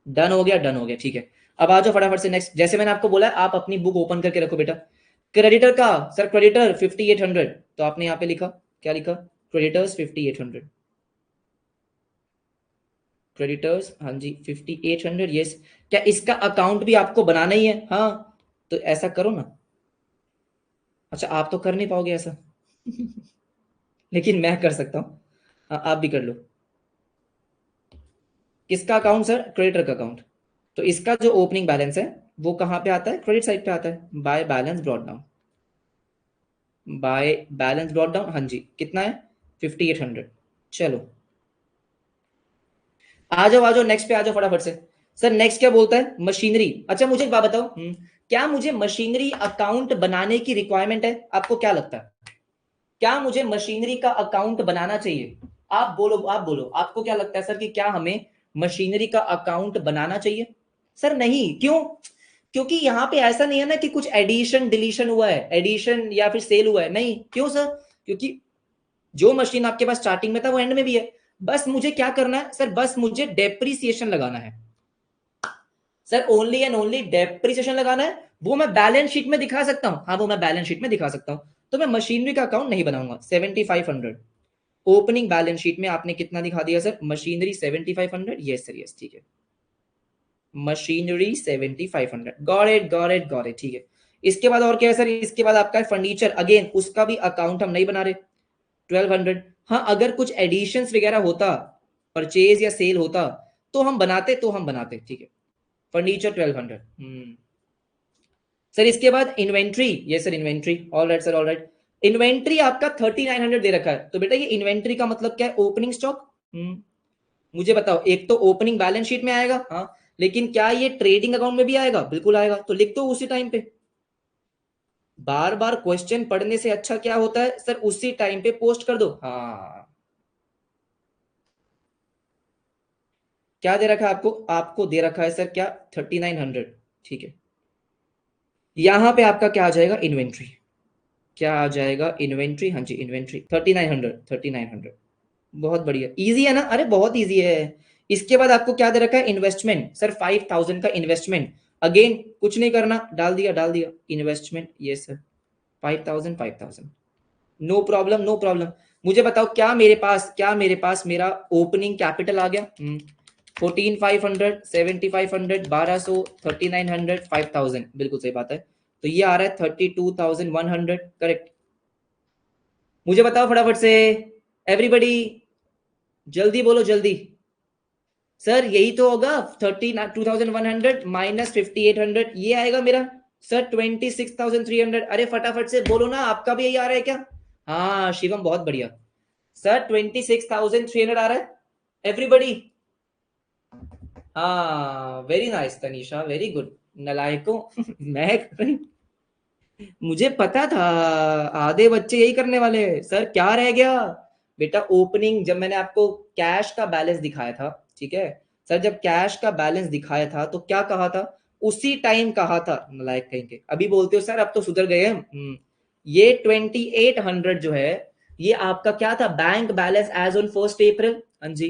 डन हो गया, डन हो गया, ठीक है। अब आ जाओ फटाफट से नेक्स्ट। जैसे मैंने आपको बोला आप अपनी बुक ओपन करके रखो बेटा। क्रेडिटर का सर, क्रेडिटर 5800, तो आपने यहाँ पे लिखा, क्या लिखा, क्रेडिटर्स 5800, क्रेडिटर्स, हाँ जी 5800, यस। क्या इसका अकाउंट भी आपको बनाना ही है? हाँ, तो ऐसा करो ना। अच्छा, आप तो कर नहीं पाओगे ऐसा लेकिन मैं कर सकता हूँ, हाँ आप भी कर लो। किसका अकाउंट सर? क्रेडिटर का अकाउंट। तो इसका जो ओपनिंग बैलेंस है वो कहाँ पे आता है? क्रेडिट साइड पे आता है, by balance brought down, by balance brought down, हाँ जी कितना है? 5800। चलो आ जाओ नेक्स्ट पे आ जाओ फटाफट से। सर नेक्स्ट क्या बोलता है? मशीनरी। अच्छा मुझे एक बात बताओ, क्या मुझे मशीनरी अकाउंट बनाने की रिक्वायरमेंट है? आपको क्या लगता है, क्या मुझे मशीनरी का अकाउंट बनाना चाहिए? आप बोलो, आप बोलो, आपको क्या लगता है सर कि क्या हमें मशीनरी का अकाउंट बनाना चाहिए? सर नहीं, क्यों? क्योंकि यहाँ पे ऐसा नहीं है ना कि कुछ एडिशन डिलीशन हुआ है, एडिशन या फिर सेल हुआ है, नहीं। क्यों सर? क्योंकि जो मशीन आपके पास स्टार्टिंग में था वो एंड में भी है। बस मुझे क्या करना है सर? बस मुझे डेप्रिसिएशन लगाना है sir, only and only depreciation लगाना है। वो मैं बैलेंस शीट में दिखा सकता हूँ, हाँ वो मैं बैलेंस शीट में दिखा सकता हूँ। तो मैं मशीनरी का अकाउंट नहीं बनाऊंगा। 7500 ओपनिंग बैलेंस शीट में आपने कितना दिखा दिया sir? Machinery 7500, yes sir yes, ठीक है। Machinery 7500, got it got it got it, ठीक है। इसके बाद और क्या है सर? इसके बाद आपका फर्नीचर, अगेन उसका भी अकाउंट हम नहीं बना रहे, 1200। हाँ अगर कुछ एडिशन वगैरह होता, परचेज या सेल होता तो हम बनाते, ठीक है। फर्नीचर 1200। सर इसके बाद इन्वेंट्री, ये sir inventory, all right sir all right. Inventory आपका 3900 दे रखा है, तो बेटा ये इन्वेंट्री का मतलब क्या है? Opening stock. मुझे बताओ, एक तो ओपनिंग बैलेंस शीट में आएगा, हाँ, लेकिन क्या ये ट्रेडिंग अकाउंट में भी आएगा? बिल्कुल आएगा, तो लिख दो उसी टाइम पे। बार बार क्वेश्चन पढ़ने से अच्छा क्या होता है सर? उसी टाइम पे पोस्ट कर दो, हाँ। क्या दे रखा है आपको? आपको दे रखा है सर क्या? 3900, ठीक है। यहां पे आपका क्या आ जाएगा? इन्वेंट्री। क्या आ जाएगा? इन्वेंट्री, हाँ जी इन्वेंट्री 3900, 3900। बहुत बढ़िया, इजी है ना? अरे बहुत इजी है। इसके बाद आपको क्या दे रखा है? इन्वेस्टमेंट सर, 5000 का इन्वेस्टमेंट। अगेन कुछ नहीं करना, डाल दिया डाल दिया इन्वेस्टमेंट, ये sir 5000 5000। No problem no problem. मुझे बताओ, क्या मेरे पास मेरा ओपनिंग कैपिटल आ गया? 14500, 7500, 1200, 3900, 5000, बिल्कुल सही बात है। तो ये आ रहा है 32100, करेक्ट। मुझे बताओ फटाफट से, एवरीबडी जल्दी बोलो जल्दी। सर यही तो होगा, 22,100 माइनस 5800, ये आएगा मेरा सर 26,300। अरे फटाफट से बोलो ना, आपका भी यही आ रहा है क्या? हाँ शिवम बहुत बढ़िया सर, 26,300 आ रहा है एवरीबडी। हाँ very nice Tanisha, very good. नलायकों मैं मुझे पता था आधे बच्चे यही करने वाले हैं। सर क्या रह गया बेटा? ओपनिंग जब मैंने आपको कैश का बैलेंस दिखाया था, ठीक है सर, जब कैश का बैलेंस दिखाया था तो क्या कहा था? उसी टाइम कहा था, नालायक कहीं के। अभी बोलते हो सर अब तो सुधर गए हम। ये 2800 जो है, ये आपका क्या था? बैंक बैलेंस एज ऑन 1 अप्रैल, हाँ जी।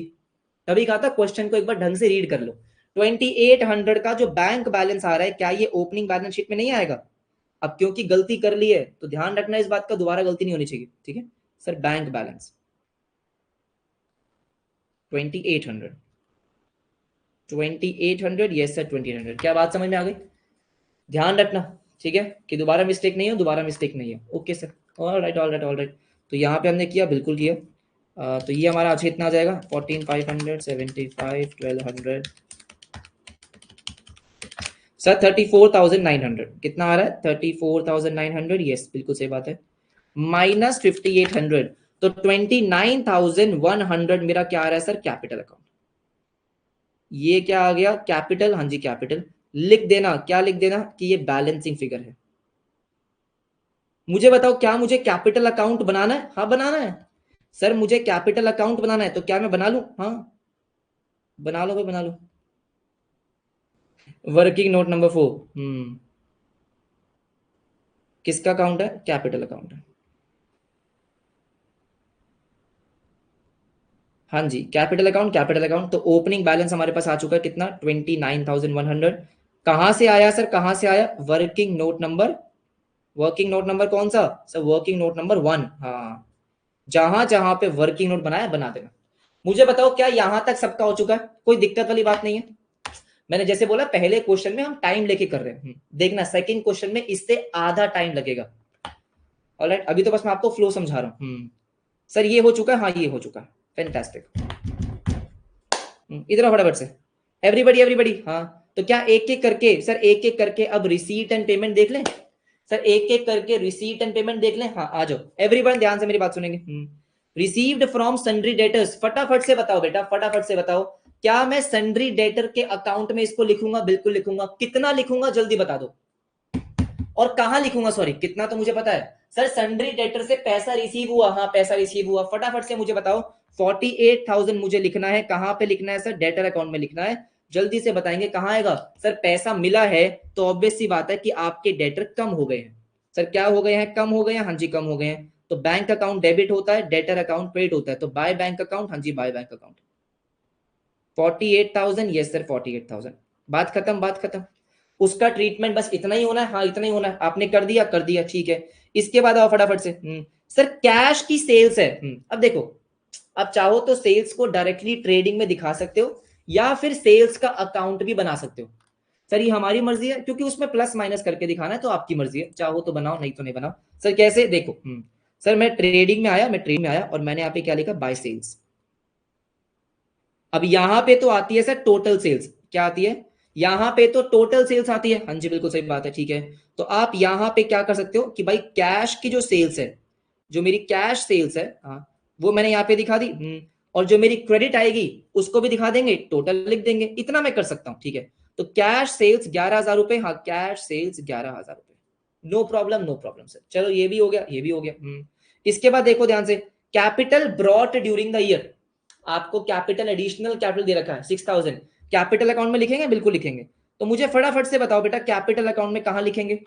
तभी कहा था क्वेश्चन को एक बार ढंग से रीड कर लो। 2800 का जो बैंक बैलेंस आ रहा है, क्या ये ओपनिंग बैलेंस शीट में नहीं आएगा? अब क्योंकि गलती कर ली है तो ध्यान रखना इस बात का, दोबारा गलती नहीं होनी चाहिए, ठीक है sir. Bank balance 2800, 2800, yes sir 2800। क्या बात समझ में आ गई? ध्यान रखना, ठीक है, कि दोबारा मिस्टेक नहीं हो, दोबारा मिस्टेक नहीं है। Okay sir, all right all right all right. तो यहाँ पे हमने किया, बिल्कुल किया। तो ये हमारा आज कितना आ जाएगा? 14500, 75, 1200 सर 34,900। कितना आ रहा है? 34,900, यस बिल्कुल सही बात है। माइनस 5800, तो 29,100 मेरा क्या आ रहा है सर? Capital account. ये क्या आ गया? कैपिटल, हाँ जी कैपिटल। लिख देना, क्या लिख देना? कि ये बैलेंसिंग फिगर है। मुझे बताओ, क्या मुझे कैपिटल अकाउंट बनाना है? हाँ बनाना है सर, मुझे कैपिटल अकाउंट बनाना है, तो क्या मैं बना लूं? हाँ बना लो भाई बना लो। वर्किंग नोट नंबर 4, किसका अकाउंट है? कैपिटल अकाउंट है, हाँ G capital account, capital account. तो ओपनिंग बैलेंस हमारे पास आ चुका है कितना? 29,100। कहां से आया सर? कहां से आया? Working note number working note number कौन सा सर? Working note number 1। हाँ, जहां जहां पे वर्किंग नोट बनाया बना देना। मुझे बताओ क्या यहां तक सबका हो चुका है? कोई दिक्कत वाली बात नहीं है? मैंने जैसे बोला पहले क्वेश्चन में हम टाइम लेके कर रहे हैं, देखना सेकंड क्वेश्चन में इससे आधा टाइम लगेगा। ऑलराइट, अभी तो बस मैं आपको फ्लो समझा रहा हूँ। सर ये हो चुका है, हाँ ये हो चुका है, फैंटास्टिक। इधर फटाफट से एवरीबडी एवरीबडी। हाँ, तो क्या एक एक करके सर, एक एक करके अब रिसीट एंड पेमेंट देख लें सर, एक एक करके रिसीट एंड पेमेंट देख लें। हाँ आ जाओ एवरीबडी, ध्यान से मेरी बात सुनेंगे। रिसीव्ड फ्रॉम सन्ड्री डेटर्स, फटाफट से बताओ बेटा, फटाफट से बताओ, क्या मैं सन्ड्री डेटर के अकाउंट में इसको लिखूंगा? बिल्कुल लिखूंगा। कितना लिखूंगा जल्दी बता दो, और कहां लिखूंगा? सॉरी, कितना तो मुझे पता है सर, सन्ड्री डेटर से पैसा रिसीव हुआ। हाँ पैसा रिसीव हुआ, फटाफट से मुझे बताओ 48,000 मुझे लिखना है। कहां पे लिखना है सर? डेटर अकाउंट में लिखना है। जल्दी से बताएंगे कहां आएगा सर? पैसा मिला है तो ऑब्वियस सी बात है कि आपके डेटर कम हो गए हैं। सर क्या हो गए हैं? कम हो गए हैं। हाँ जी कम हो गए हैं। तो बैंक अकाउंट डेबिट होता है, डेटर अकाउंट क्रेडिट होता है, तो बाय बैंक अकाउंट। हाँ जी by bank account. 48,000, yes sir 48,000। बात खत्म, बात खत्म। उसका ट्रीटमेंट बस इतना ही होना है। हाँ इतना ही होना है। आपने कर दिया, कर दिया, ठीक है। इसके बाद आओ फटाफट से। सर कैश की सेल्स है। अब देखो, अब चाहो तो सेल्स को डायरेक्टली ट्रेडिंग में दिखा सकते हो, या फिर सेल्स का अकाउंट भी बना सकते हो। सर ये हमारी मर्जी है, क्योंकि उसमें प्लस माइनस करके दिखाना है, तो आपकी मर्जी है, चाहो तो बनाओ नहीं तो नहीं बनाओ। सर कैसे? देखो सर मैं ट्रेडिंग में आया, मैं ट्रेड में आया और मैंने यहाँ पे क्या लिखा? By sales. अब यहां पे तो आती है सर टोटल सेल्स। क्या आती है? यहां पे तो टोटल सेल्स आती है। हाँ जी बिल्कुल सही बात है, ठीक है। तो आप यहां पे क्या कर सकते हो कि भाई कैश की जो सेल्स है, जो मेरी कैश सेल्स है, हाँ वो मैंने यहाँ पे दिखा दी। और जो मेरी क्रेडिट आएगी उसको भी दिखा देंगे, टोटल लिख देंगे। इतना मैं कर सकता हूँ, ठीक है। तो कैश सेल्स 11,000 रुपए। हाँ कैश सेल्स 11,000 रुपए। No problem, no problem sir. चलो ये भी हो गया, ये भी हो गया। इसके बाद देखो ध्यान से, capital brought during the year. आपको कैपिटल, एडिशनल कैपिटल दे रखा है 6,000। कैपिटल अकाउंट में लिखेंगे? बिल्कुल लिखेंगे। तो मुझे फटाफट से बताओ बेटा, कैपिटल अकाउंट में कहां लिखेंगे?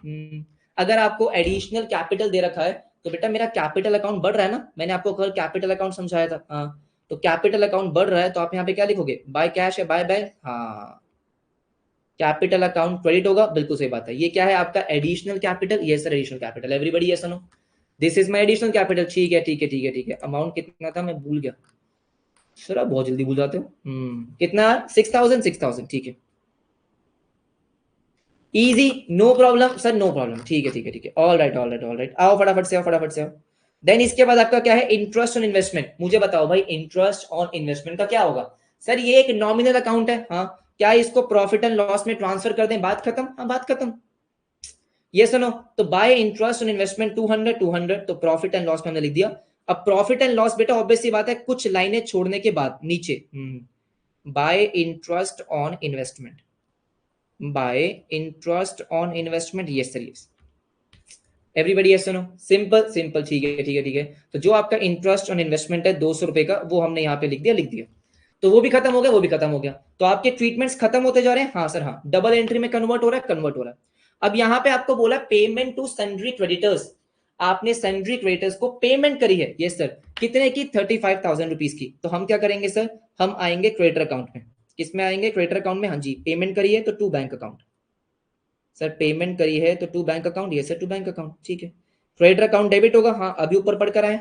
अगर आपको एडिशनल कैपिटल दे रखा है तो बेटा मेरा कैपिटल अकाउंट बढ़ रहा है ना, मैंने आपको कल कैपिटल अकाउंट समझाया था। हाँ, तो कैपिटल अकाउंट बढ़ रहा है तो आप यहाँ पे क्या लिखोगे? बाय कैश है, बाय बैंक। हाँ, कैपिटल अकाउंट क्रेडिट होगा, बिल्कुल सही बात है। ये क्या है आपका? Additional capital. ये sir additional capital. Everybody yes no? This is my additional capital. ठीक है, ठीक है, ठीक है, ठीक है। अमाउंट कितना था मैं भूल गया सर, आप बहुत जल्दी भूल जाते हो। कितना? 6,000, 6,000, ठीक है। Easy, no problem sir, no problem, ठीक है, ठीक है, ठीक है। All right, all right, all right. आओ फटाफट से, आओ फटाफट से आओ। देन इसके बाद आपका क्या है? Interest on investment. मुझे बताओ भाई, इंटरेस्ट ऑन इन्वेस्टमेंट का क्या होगा? सर ये एक नॉमिनल अकाउंट है। हाँ, क्या इसको प्रॉफिट एंड लॉस में ट्रांसफर कर दें? बात खत्म। हाँ बात खत्म। ये सुनो, तो बाय इंटरेस्ट ऑन इन्वेस्टमेंट 200, 200, तो प्रॉफिट एंड लॉस में हमने लिख दिया। अब प्रॉफिट एंड लॉस बेटा ऑब्वियस सी बात है, कुछ लाइनें छोड़ने के बाद नीचे bye interest on investment, bye interest on investment. Yes sir, yes. Everybody yes सुनो, सिंपल सिंपल, ठीक है, ठीक है, ठीक है। तो जो आपका इंटरेस्ट ऑन इन्वेस्टमेंट है 200 रुपए का, वो हमने यहाँ पे लिख दिया, लिख दिया। तो वो भी खत्म हो गया, वो भी खत्म हो गया। तो आपके ट्रीटमेंट्स खत्म होते जा रहे हैं। हाँ सर, हाँ डबल एंट्री में कन्वर्ट हो रहा है, कन्वर्ट हो रहा है। अब यहाँ पे आपको बोला पेमेंट टू सन्ड्री क्रेडिटर्स। आपने सन्ड्री क्रेडिटर्स को पेमेंट करी है। यस सर, कितने की? 35,000 रुपीज की। तो हम क्या करेंगे सर? हम आएंगे क्रेडिटर अकाउंट में। किसमें आएंगे? क्रेडिटर अकाउंट में। हाँ जी, पेमेंट करी है तो to bank account. Sir payment करी है तो टू बैंक अकाउंट। ये सर टू बैंक अकाउंट, ठीक है। क्रेडिटर अकाउंट डेबिट होगा। हाँ अभी ऊपर पढ़कर आए,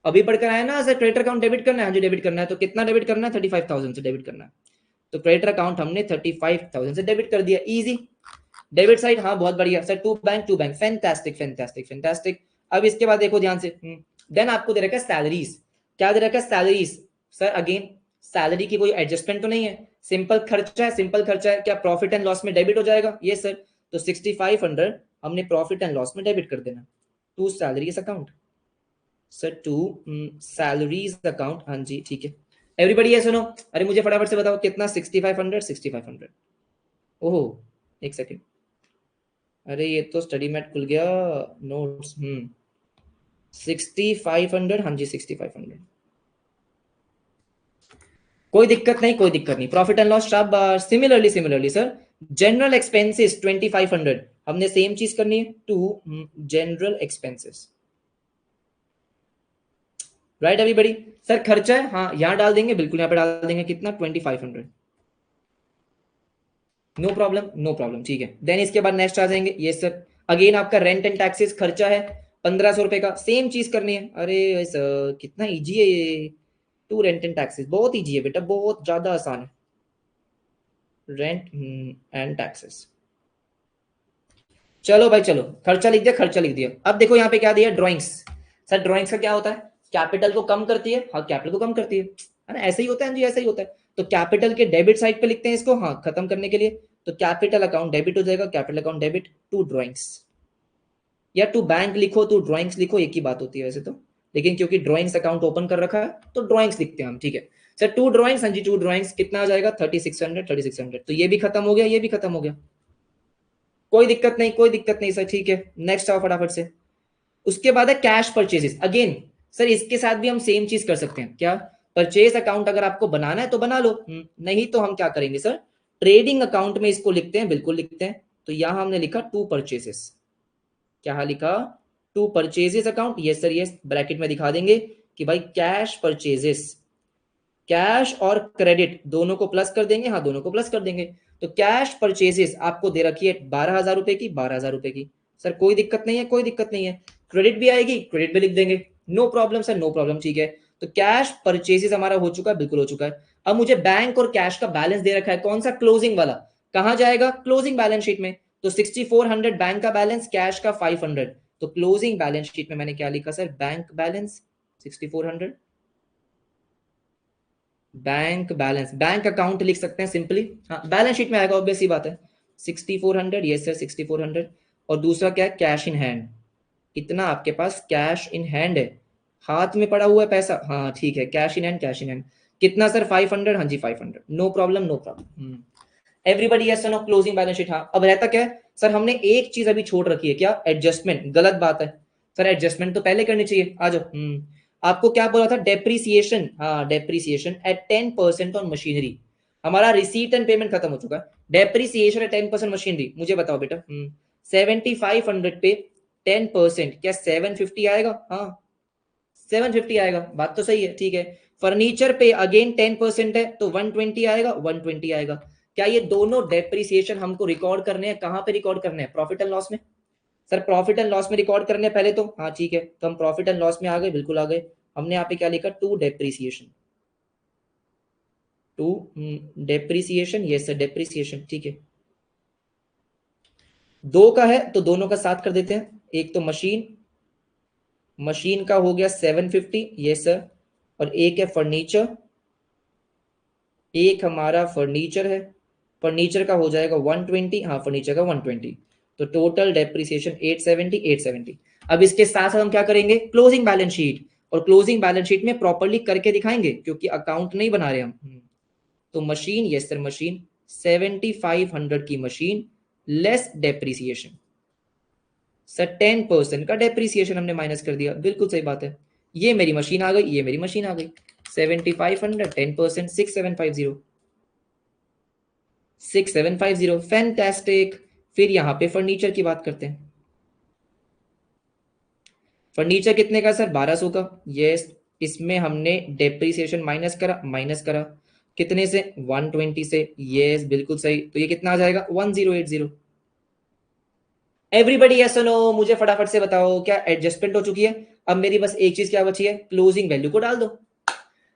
अभी पढ़कर आए ना सर, क्रेडिटर अकाउंट डेबिट करना है। हाँ जी डेबिट करना है। तो कितना डेबिट करना है? 35,000 से डेबिट करना है। तो क्रेडिटर अकाउंट हमने 35,000 से डेबिट कर दिया। Easy, debit side. हाँ बहुत बढ़िया sir, to bank, to bank, fantastic, fantastic, fantastic. अब इसके बाद देखो ध्यान से, देन आपको दे रखा है सैलरीज। क्या दे रखा है? सैलरीज। सर अगेन सैलरी की कोई एडजस्टमेंट तो नहीं है, सिंपल खर्चा है, सिंपल खर्चा है। क्या प्रॉफिट एंड लॉस में डेबिट हो जाएगा? ये सर, तो 6,500 हमने प्रॉफिट एंड लॉस में डेबिट कर देना to salaries account. Sir to salaries account. हाँ जी ठीक है। एवरीबडी ये सुनो, अरे मुझे फटाफट से बताओ कितना? 6,500, 6,500। ओहो, एक सेकेंड, अरे ये तो स्टडी मैट खुल गया, नोट्स। 6,500। हाँ जी 6,500। कोई दिक्कत नहीं, कोई दिक्कत नहीं। प्रॉफिट एंड लॉस शाबाश। Similarly, similarly sir, general expenses 2,500 हमने सेम चीज करनी है to general expenses. Right everybody? Sir खर्चा है, हाँ यहां डाल देंगे, बिल्कुल यहां पे डाल देंगे। कितना? 2,500। नो प्रॉब्लम, नो प्रॉब्लम, ठीक है। देन इसके बाद नेक्स्ट आ जाएंगे। ये सर अगेन आपका रेंट एंड टैक्सेस खर्चा है 1500 रुपए का, सेम चीज करनी है। अरे सर कितना इजी है ये, टू रेंट एंड टैक्सेस, बहुत इजी है बेटा, बहुत ज्यादा आसान है। रेंट एंड टैक्सेस, चलो भाई चलो, खर्चा लिख दिया, खर्चा लिख दिया। अब देखो यहाँ पे क्या दिया, ड्राइंग्स। सर ड्राइंग्स का क्या होता है, कैपिटल को कम करती है, हाँ कैपिटल को कम करती है ना, ऐसे ही होता है जी, ऐसा ही होता है। तो कैपिटल के डेबिट साइड पे लिखते हैं इसको, हाँ खत्म करने के लिए। तो कैपिटल अकाउंट डेबिट हो जाएगा, capital account debit to drawings, या टू बैंक लिखो टू ड्राइंग्स लिखो, एक ही बात होती है वैसे तो, लेकिन क्योंकि ड्राइंग्स अकाउंट ओपन कर रखा है तो ड्राइंग्स लिखते हैं हम, ठीक है। सर टू ड्राइंग्स, हाँ जी टू ड्राइंग्स, कितना आ जाएगा 3600, 3600। तो ये भी खत्म हो गया, ये भी खत्म हो गया, कोई दिक्कत नहीं, कोई दिक्कत नहीं सर, ठीक है। नेक्स्ट आओ फटाफट से। उसके बाद है कैश परचेजेस। अगेन सर इसके साथ भी हम सेम चीज कर सकते हैं, क्या, परचेज अकाउंट अगर आपको बनाना है तो बना लो, नहीं तो हम क्या करेंगे सर, ट्रेडिंग अकाउंट में इसको लिखते हैं, बिल्कुल लिखते हैं। तो यहां हमने लिखा टू परचेजेस, क्या लिखा, to purchases account, yes sir yes, bracket में दिखा देंगे कि भाई कैश परचेजेस, कैश और क्रेडिट दोनों को प्लस कर देंगे, हाँ दोनों को प्लस कर देंगे। तो कैश परचेजेस आपको दे रखी है 12,000 रुपए की, 12,000 रुपए की। सर कोई दिक्कत नहीं है, कोई दिक्कत नहीं है, क्रेडिट भी आएगी, क्रेडिट भी लिख देंगे, no problem sir, no problem, ठीक है। तो कैश परचेजेस हमारा हो चुका है, बिल्कुल हो चुका है। अब मुझे बैंक और कैश का बैलेंस दे रखा है, कौन सा, क्लोजिंग वाला, कहां जाएगा, क्लोजिंग बैलेंस शीट में। तो 6400 बैंक का बैलेंस, कैश का 500, तो क्लोजिंग बैलेंस शीट में मैंने क्या लिखा sir, bank balance 6400, bank balance, bank account लिख सकते हैं सिंपली, हाँ बैलेंस शीट में आएगा, ऑब्वियस ही बात है। 6400, यस सर 6400। और दूसरा क्या है, कैश इन हैंड, इतना आपके पास कैश इन हैंड है, हाथ में पड़ा हुआ है पैसा, हाँ ठीक है, cash in hand, cash in hand कितना सर, 500, हाँ जी 500, नो प्रॉब्लम नो प्रॉब्लम। Everybody yes no, closing balance sheet, हाँ। अब रहता क्या है सर, हमने एक चीज अभी छोड़ रखी है, क्या, एडजस्टमेंट, गलत बात है सर, एडजस्टमेंट तो पहले करनी चाहिए, आ जाओ। आपको क्या बोला था, डेप्रीसिएशन, हाँ डेप्रीसिएशन एट 10% ऑन मशीनरी, हमारा रिसीट एंड पेमेंट खत्म हो चुका है, डेप्रीसिएशन एट 10% मशीनरी, मुझे बताओ बेटा, 7500 पे 10%, क्या 750 आएगा, हाँ 750 आएगा, बात तो सही है, ठीक है। फर्नीचर पे अगेन 10% है तो 120 आएगा, 120 आएगा। क्या ये दोनों डेप्रीसिएशन हमको रिकॉर्ड करने हैं, कहां पे रिकॉर्ड करने हैं, प्रॉफिट एंड लॉस में। सर प्रॉफिट एंड लॉस में रिकॉर्ड करने हैं पहले तो, हाँ ठीक है, तो हम प्रॉफिट एंड लॉस में आ गए, बिल्कुल आ गए। हमने यहाँ पे क्या लिखा, to depreciation, to depreciation, yes sir depreciation, ठीक है। दो का है तो दोनों का साथ कर देते हैं, एक तो मशीन, मशीन का हो गया 750, यस सर, और एक है फर्नीचर, एक हमारा फर्नीचर है, फर्नीचर का हो जाएगा 120, हाँ फर्नीचर का 120, तो टोटल डेप्रिसिएशन 870, 870। अब इसके साथ साथ हम क्या करेंगे, क्लोजिंग बैलेंस शीट, और क्लोजिंग बैलेंस शीट में प्रॉपर्ली करके दिखाएंगे क्योंकि अकाउंट नहीं बना रहे हम। तो मशीन, यस सर मशीन, 7500 की मशीन लेस डेप्रिसिएशन, सर 10% का डेप्रिसिएशन हमने माइनस कर दिया, बिल्कुल सही बात है। ये मेरी मशीन आ गई, ये मेरी मशीन आ गई, 7500 10%, 6750, 6750, फैंटास्टिक। फिर यहाँ पे फर्नीचर की बात करते हैं, फर्नीचर कितने का सर, 1200 का, यस। इसमें हमने डेप्रिसिएशन माइनस करा, माइनस करा कितने से, 120 से, यस बिल्कुल सही। तो ये कितना आ जाएगा, 1080। एवरीबडी यस नो, मुझे फटाफट से बताओ क्या एडजस्टमेंट हो चुकी है। अब मेरी बस एक चीज क्या बची है, क्लोजिंग वैल्यू को डाल दो।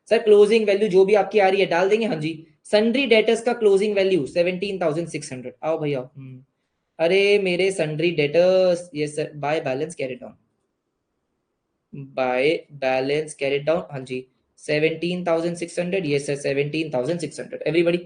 सर क्लोजिंग वैल्यू जो भी आपकी आ रही है डाल देंगे, हाँ जी। सन्ड्री डेटर्स का क्लोजिंग वैल्यू 17,600, आओ भैया। अरे मेरे sundry debtors, yes sir, by balance carried down, by balance carried down, हाँ जी 17,600, yes sir 17,600, everybody.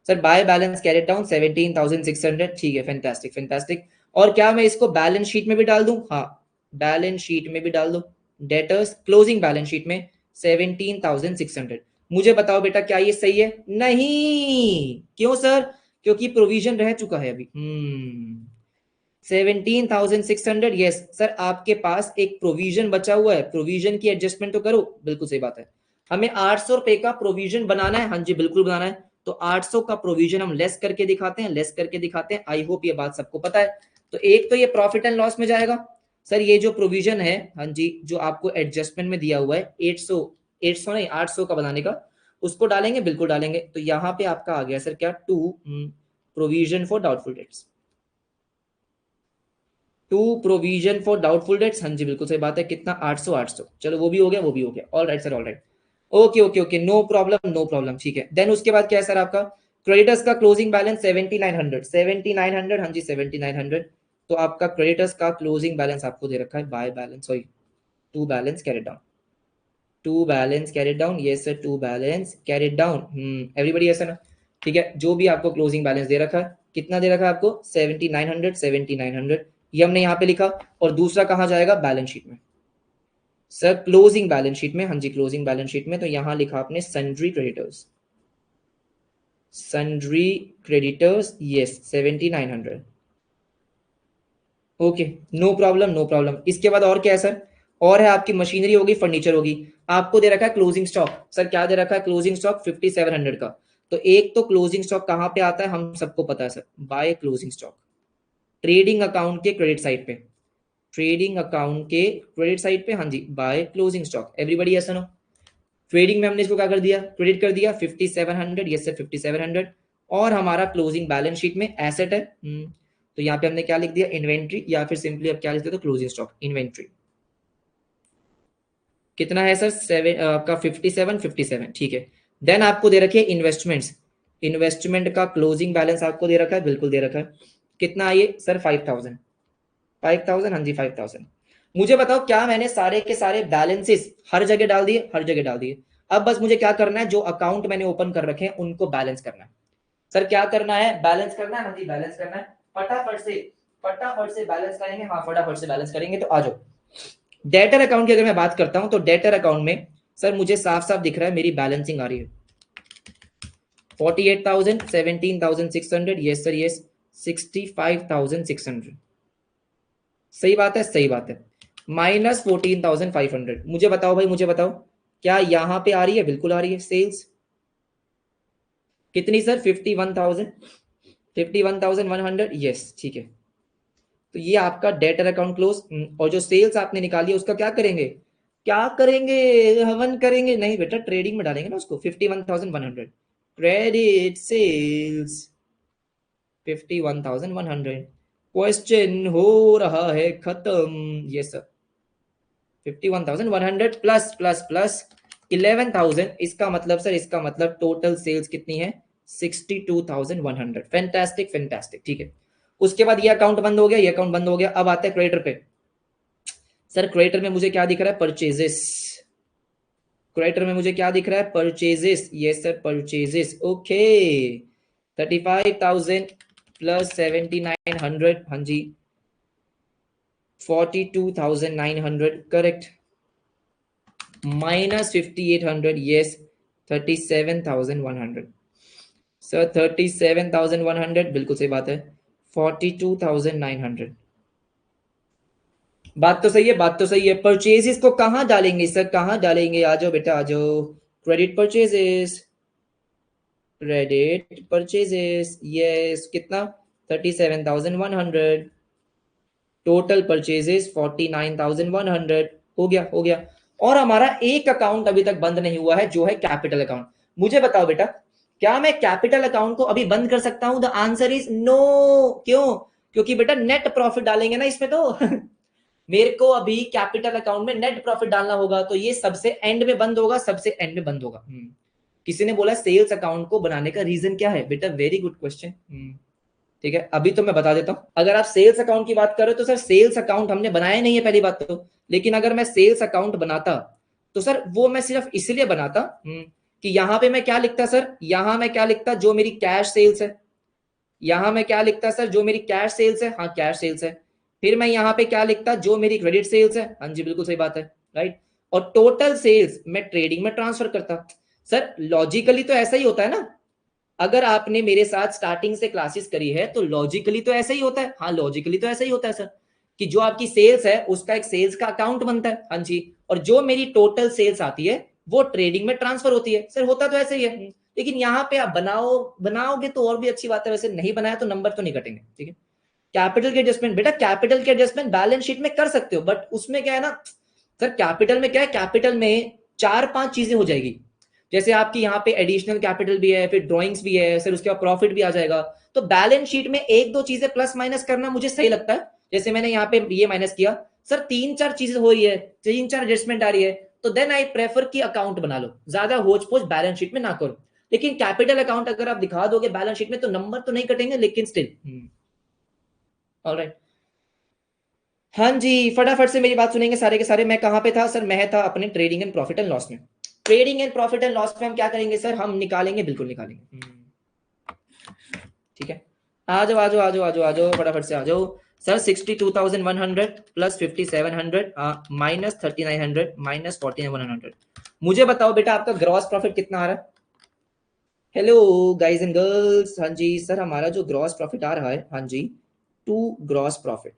Sir by balance carried down 17,600, ठीक है, फैंटास्टिक फैंटास्टिक। और क्या मैं इसको बैलेंस शीट में भी डाल दूं, हाँ बैलेंस शीट में भी डाल दो, डेटर्स क्लोजिंग बैलेंस शीट में 17,600। मुझे बताओ बेटा क्या ये सही है, नहीं, क्यों सर, क्योंकि प्रोविजन रह चुका है अभी। 17,600, यस सर, आपके पास एक प्रोविजन बचा हुआ है, प्रोविजन की एडजस्टमेंट तो करो, बिल्कुल सही बात है। हमें 800 रुपए का प्रोविजन बनाना है, हाँ जी बिल्कुल बनाना है। तो 800 का प्रोविजन हम लेस करके दिखाते हैं, लेस करके दिखाते हैं, आई होप ये बात सबको पता है। तो एक तो ये प्रॉफिट एंड लॉस में जाएगा, सर ये जो प्रोविजन है, हाँ जी जो आपको एडजस्टमेंट में दिया हुआ है 800 नहीं 800 का बनाने का, उसको डालेंगे, बिल्कुल डालेंगे। तो यहाँ पे आपका आ गया सर क्या, to provision for doubtful debts, to provision for doubtful debts, हाँ जी बिल्कुल सही बात है, कितना 800 800, चलो वो भी हो गया, वो भी हो गया, all right sir, all right, okay okay okay, no problem no problem, ठीक है। देन उसके बाद क्या है सर आपका क्रेडिटर्स का क्लोजिंग बैलेंस 7900, 7900, हाँ जी 7900, तो आपका क्रेडिटर्स का क्लोजिंग बैलेंस आपको दे रखा है by balance, sorry to balance carried down, to balance carried down, ये sir to balance carried down, everybody ऐसा ना, ठीक है। जो भी आपको क्लोजिंग बैलेंस दे रखा है, कितना दे रखा है आपको 7900, 7900, ये हमने यहाँ पे लिखा, और दूसरा कहाँ जाएगा बैलेंस शीट में सर, क्लोजिंग बैलेंस शीट में, हाँ जी क्लोजिंग बैलेंस शीट में, तो यहां लिखा आपने sundry creditors, sundry creditors, yes 7900, okay, no problem no problem. इसके बाद और क्या है सर, और है आपकी मशीनरी होगी, फर्नीचर होगी, आपको दे रखा है क्लोजिंग स्टॉक, सर क्या दे रखा है क्लोजिंग स्टॉक 5700 का, तो एक तो क्लोजिंग स्टॉक कहां पे आता है हम सबको पता है sir, by closing stock, trading account के क्रेडिट साइड पे, ट्रेडिंग अकाउंट के क्रेडिट साइड पे, हाँ जी बाय क्लोजिंग स्टॉक, एवरीबॉडी ऐसा नो। ट्रेडिंग में हमने इसको क्या कर दिया, क्रेडिट कर दिया 5700, यस सर 5700, और हमारा क्लोजिंग बैलेंस शीट में एसेट है, तो यहाँ पे हमने क्या लिख दिया इन्वेंट्री, या फिर सिंपली अब क्या लिख देते क्लोजिंग स्टॉक इन्वेंट्री, कितना है सर आपका 57 ठीक है। देन आपको दे रखी है इन्वेस्टमेंट्स, इन्वेस्टमेंट का क्लोजिंग बैलेंस आपको दे रखा है, बिल्कुल दे रखा है, कितना है ये सर 5000, 5000, हाँ जी 5000। मुझे बताओ क्या मैंने सारे के सारे बैलेंसेस हर जगह डाल दिए, हर जगह डाल दिए, अब बस मुझे क्या करना है, जो अकाउंट मैंने ओपन कर रखे हैं उनको बैलेंस करना है, सर क्या करना है बैलेंस करना है, हाँ जी बैलेंस करना है, फटाफट से बैलेंस करेंगे, हाँ फटाफट से बैलेंस करेंगे, तो आ जाओ। डेटर अकाउंट की अगर मैं बात करता हूं तो डेटर अकाउंट में सर मुझे साफ साफ दिख रहा है मेरी बैलेंसिंग आ रही है 48,000, 17,600, यस सर यस 65,600, सही बात है सही बात है, माइनस 14,500, मुझे बताओ भाई मुझे बताओ क्या यहां पे आ रही है, बिल्कुल आ रही है, सेल्स कितनी सर 51,000, 51,100, यस ठीक है। तो ये आपका डेटर अकाउंट क्लोज, और जो सेल्स आपने निकाली है उसका क्या करेंगे, क्या करेंगे, हवन करेंगे नहीं बेटा, ट्रेडिंग में डालेंगे ना उसको, 51,100 क्रेडिट सेल्स 51,100, क्वेश्चन हो रहा है खत्म, ये सर 51,100 प्लस प्लस प्लस 11,000, इसका मतलब सर, इसका मतलब टोटल सेल्स कितनी है 62,100, फैंटास्टिक फैंटास्टिक, ठीक है। उसके बाद ये अकाउंट बंद हो गया, ये अकाउंट बंद हो गया, अब आता है क्रेडिटर पे, सर क्रेडिटर में मुझे क्या दिख रहा है परचेजेस, क्रेडिटर में मुझे क्या दिख रहा है purchases, yes sir purchases, okay 35,000 plus 7,900, हाँ जी 42,900 करेक्ट, माइनस 5,800, यस 37,100, सर 37,100 बिल्कुल सही बात है, 42,900, बात तो सही है, बात तो सही है। परचेजेस को कहां डालेंगे सर, कहां डालेंगे, आ जाओ बेटा आ जाओ, credit purchases, credit purchases, yes कितना 37,100, टोटल परचेजेस 49,100, हो गया हो गया। और हमारा एक अकाउंट अभी तक बंद नहीं हुआ है जो है कैपिटल अकाउंट, मुझे बताओ बेटा क्या मैं कैपिटल अकाउंट को अभी बंद कर सकता हूं, द आंसर इज नो, क्यों, क्योंकि बेटा नेट प्रॉफिट डालेंगे ना इसमें, तो मेरे को अभी कैपिटल अकाउंट में नेट प्रॉफिट डालना होगा, तो ये सबसे एंड में बंद होगा, सबसे एंड में बंद होगा। किसी ने बोला सेल्स अकाउंट को बनाने का रीजन क्या है, बेटा वेरी गुड क्वेश्चन, ठीक है अभी तो मैं बता देता हूं। अगर आप सेल्स अकाउंट की बात करो तो सर सेल्स अकाउंट हमने बनाया नहीं है पहली बात तो, लेकिन अगर मैं सेल्स अकाउंट बनाता तो सर वो मैं सिर्फ इसलिए बनाता कि यहां पे मैं क्या लिखता सर, यहां मैं क्या लिखता जो मेरी कैश सेल्स है, यहां मैं क्या लिखता सर जो मेरी कैश सेल्स है, हाँ कैश सेल्स है, फिर मैं यहाँ पे क्या लिखता जो मेरी क्रेडिट सेल्स है, हाँ जी बिल्कुल सही बात है राइट, और टोटल सेल्स मैं ट्रेडिंग में ट्रांसफर करता। सर लॉजिकली तो ऐसा ही होता है ना, अगर आपने मेरे साथ स्टार्टिंग से क्लासेस करी है तो लॉजिकली तो ऐसा ही होता है, हाँ लॉजिकली तो ऐसा ही होता है सर, कि जो आपकी सेल्स है उसका एक सेल्स का अकाउंट बनता है, हाँ जी, और जो मेरी टोटल सेल्स आती है वो ट्रेडिंग में ट्रांसफर होती है, सर होता तो ऐसे ही है। लेकिन यहाँ पे आप बनाओगे तो और भी अच्छी बात है, वैसे नहीं बनाया तो नंबर तो नहीं कटेंगे, ठीक है। कैपिटल के एडजस्टमेंट बेटा, कैपिटल के एडजस्टमेंट बैलेंस शीट में कर सकते हो, बट उसमें क्या है ना सर, कैपिटल में क्या है, कैपिटल में 4-5 चीजें हो जाएगी, जैसे आपकी यहाँ पे एडिशनल कैपिटल भी है, फिर ड्रॉइंग्स भी है, फिर उसके बाद प्रॉफिट भी आ जाएगा, तो बैलेंस शीट में 1-2 चीजें प्लस माइनस करना मुझे सही लगता है, जैसे मैंने यहाँ पे ये माइनस किया सर, 3-4 चीजें हो रही है, 3-4 एडजस्टमेंट आ रही है, तो देन आई प्रेफर कि अकाउंट बना लो, ज्यादा होच पोच बैलेंस शीट में ना करो। लेकिन कैपिटल अकाउंट अगर आप दिखा दोगे बैलेंस शीट में तो नंबर तो नहीं कटेंगे, लेकिन स्टिल ऑलराइट। हाँ जी, फटाफट से मेरी बात सुनेंगे सारे के सारे। मैं कहाँ पे था सर? मैं था अपने trading and profit and loss में। Trading and profit and loss में हम क्या करेंगे सर? हम निकालेंगे, बिल्कुल निकालेंगे। ठीक है, आ जाओ आ जाओ आ जाओ आ जाओ आ जाओ, फटाफट से आ जाओ सर। 62,100 plus 5700 minus 3900 minus 4100। मुझे बताओ बेटा आपका ग्रॉस प्रॉफिट कितना आ रहा है? हेलो गाइज एंड गर्ल्स, हाँ जी सर, हमारा जो ग्रॉस प्रॉफिट आ रहा है, हाँ जी, to gross profit,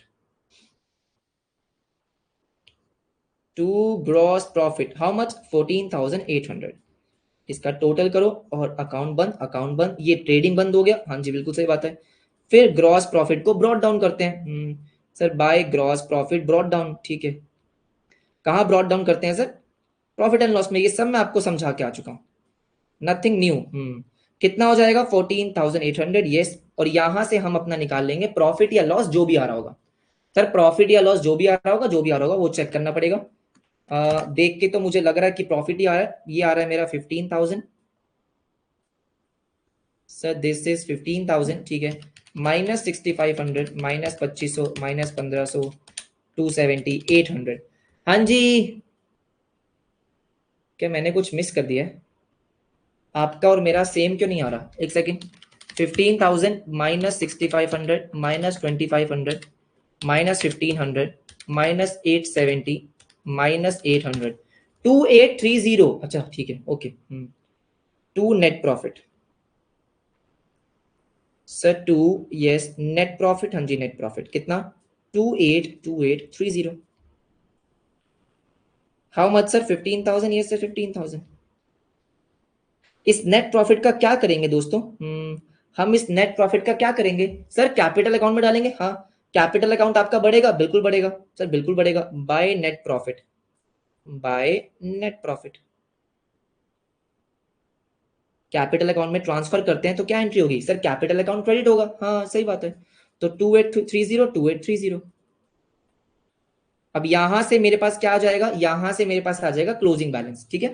to gross profit how much? 14,800। इसका टोटल करो और अकाउंट बंद, अकाउंट बंद, ये ट्रेडिंग बंद हो गया। हाँ जी बिल्कुल सही बात है। फिर ग्रॉस प्रॉफिट को ब्रॉट डाउन करते हैं। Sir by gross profit brought down, ठीक है। कहाँ ब्रॉट डाउन करते हैं सर? प्रॉफिट एंड लॉस में। ये सब मैं आपको समझा के आ चुका हूँ, नथिंग न्यू। कितना हो जाएगा? 14,800, यस। और यहां से हम अपना निकाल लेंगे प्रॉफिट या लॉस जो भी आ रहा होगा। सर प्रॉफिट या लॉस जो भी आ रहा होगा, जो भी आ रहा होगा वो चेक करना पड़ेगा। देख के तो मुझे लग रहा है कि प्रॉफिट ही आ रहा है। ये आ रहा है मेरा 15,000। सर दिस इज 15,000, ठीक है। Minus 6,500 minus 2,500 minus 1,500 270 800। हाँ जी, क्या मैंने कुछ मिस कर दिया है? आपका और मेरा सेम क्यों नहीं आ रहा? एक second. 15,000 minus 6,500 minus 2,500 minus 1,500 minus 870 minus 800 2830। अच्छा ठीक है, okay. To net profit sir, to, yes net profit. हाँ जी, नेट प्रॉफिट कितना? 282830। How much sir? 15,000, yes sir 15,000। इस नेट प्रॉफिट का क्या करेंगे दोस्तों? हम इस नेट प्रॉफिट का क्या करेंगे सर? कैपिटल अकाउंट में डालेंगे। हाँ, कैपिटल अकाउंट आपका बढ़ेगा, बिल्कुल बढ़ेगा सर, बिल्कुल बढ़ेगा। By net profit, by net profit. Capital account में ट्रांसफर करते हैं तो क्या एंट्री होगी सर? कैपिटल अकाउंट क्रेडिट होगा। हाँ सही बात है। तो 2830 2830। अब यहां से मेरे पास क्या आ जाएगा? यहां से मेरे पास आ जाएगा क्लोजिंग बैलेंस, ठीक है।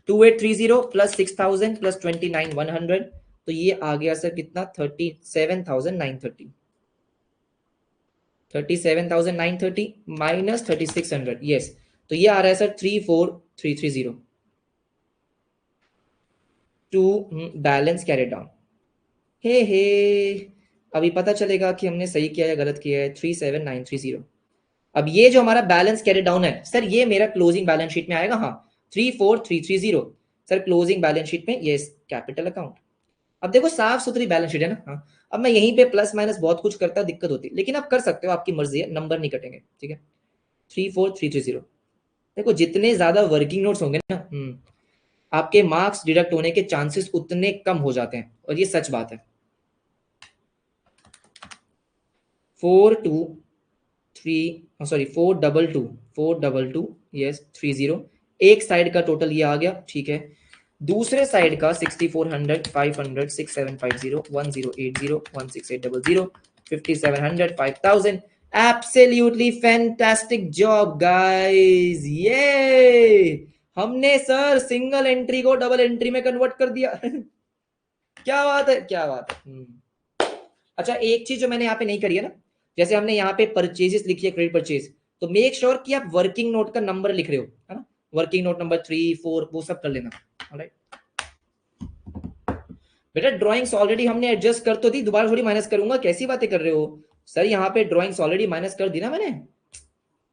2830 प्लस 6,000 प्लस 29,100, तो ये आ गया सर कितना? 37,930। 37,930 माइनस 3,600, यस। तो ये आ रहा है sir 34,330 to balance carry down. हे अभी पता चलेगा कि हमने सही किया या गलत किया है। 37,930। अब ये जो हमारा बैलेंस कैरी डाउन है सर, ये मेरा क्लोजिंग बैलेंस शीट में आएगा। हाँ, 34,330 सर क्लोजिंग बैलेंस शीट में, यस कैपिटल अकाउंट। अब देखो साफ सुथरी बैलेंस शीट है ना। हाँ, अब मैं यहीं पे प्लस माइनस बहुत कुछ करता, दिक्कत होती, लेकिन आप कर सकते हो, आपकी मर्जी है, नंबर नहीं कटेंगे, ठीक है। 34,330। देखो जितने ज्यादा वर्किंग नोट्स होंगे ना, आपके मार्क्स डिडक्ट होने के चांसेस उतने कम हो जाते हैं, और ये सच बात है। 423 सॉरी 422 यस 30। एक साइड का टोटल ये आ गया, ठीक है। दूसरे साइड का 6400 500 6750 1080 16800 5700 5000। एब्सोल्युटली फैंटास्टिक जॉब गाइस, ये हमने सर सिंगल एंट्री को डबल एंट्री में कन्वर्ट कर दिया। क्या बात है, क्या बात है। अच्छा एक चीज जो मैंने यहाँ पे नहीं करी है ना, जैसे हमने यहाँ पे परचेजेस लिखी है, क्रेडिट परचेज, तो मेक श्योर कि आप वर्किंग नोट का नंबर लिख रहे हो, है ना। वर्किंग नोट नंबर 3 4 वो सब कर लेना। ऑलराइट बेटा, ड्राइंग्स ऑलरेडी हमने एडजस्ट कर तो दी, दोबारा थोड़ी माइनस करूंगा, कैसी बातें कर रहे हो सर? यहाँ पे ड्राइंग्स ऑलरेडी माइनस कर दी ना मैंने।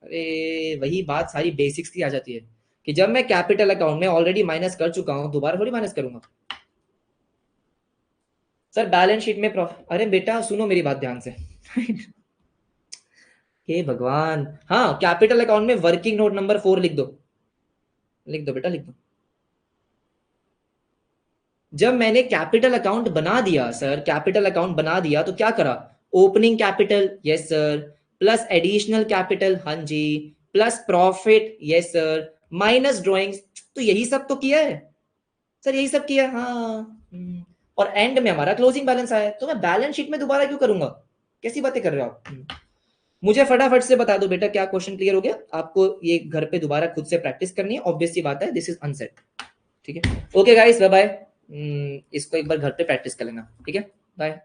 अरे वही बात सारी बेसिक्स की आ जाती है कि जब मैं कैपिटल अकाउंट में ऑलरेडी माइनस कर चुका हूं, दोबारा थोड़ी माइनस करूंगा सर। बैलेंस शीट में प्रॉफिट, अरे बेटा सुनो मेरी बात ध्यान से। हे भगवान, हाँ कैपिटल अकाउंट में वर्किंग नोट नंबर 4 लिख दो, लिख दो बेटा लिख दो। जब मैंने कैपिटल अकाउंट बना दिया सर, कैपिटल अकाउंट बना दिया तो क्या करा? Opening capital, yes sir, plus additional capital, हाँ जी, plus profit, yes sir, minus drawings, तो यही सब तो किया है सर, यही सब किया, हाँ। और एंड में हमारा क्लोजिंग बैलेंस आया, तो मैं बैलेंस शीट में दोबारा क्यों करूंगा? कैसी बातें कर रहे हो आप? मुझे फटाफट से बता दो बेटा, क्या क्वेश्चन क्लियर हो गया आपको? ये घर पे दोबारा खुद से प्रैक्टिस करनी है, ऑब्वियस सी बात है, दिस इज अनसेट। ठीक है, ओके गाइस, बाय बाय। इसको एक बार घर पे प्रैक्टिस कर लेना, ठीक है, बाय।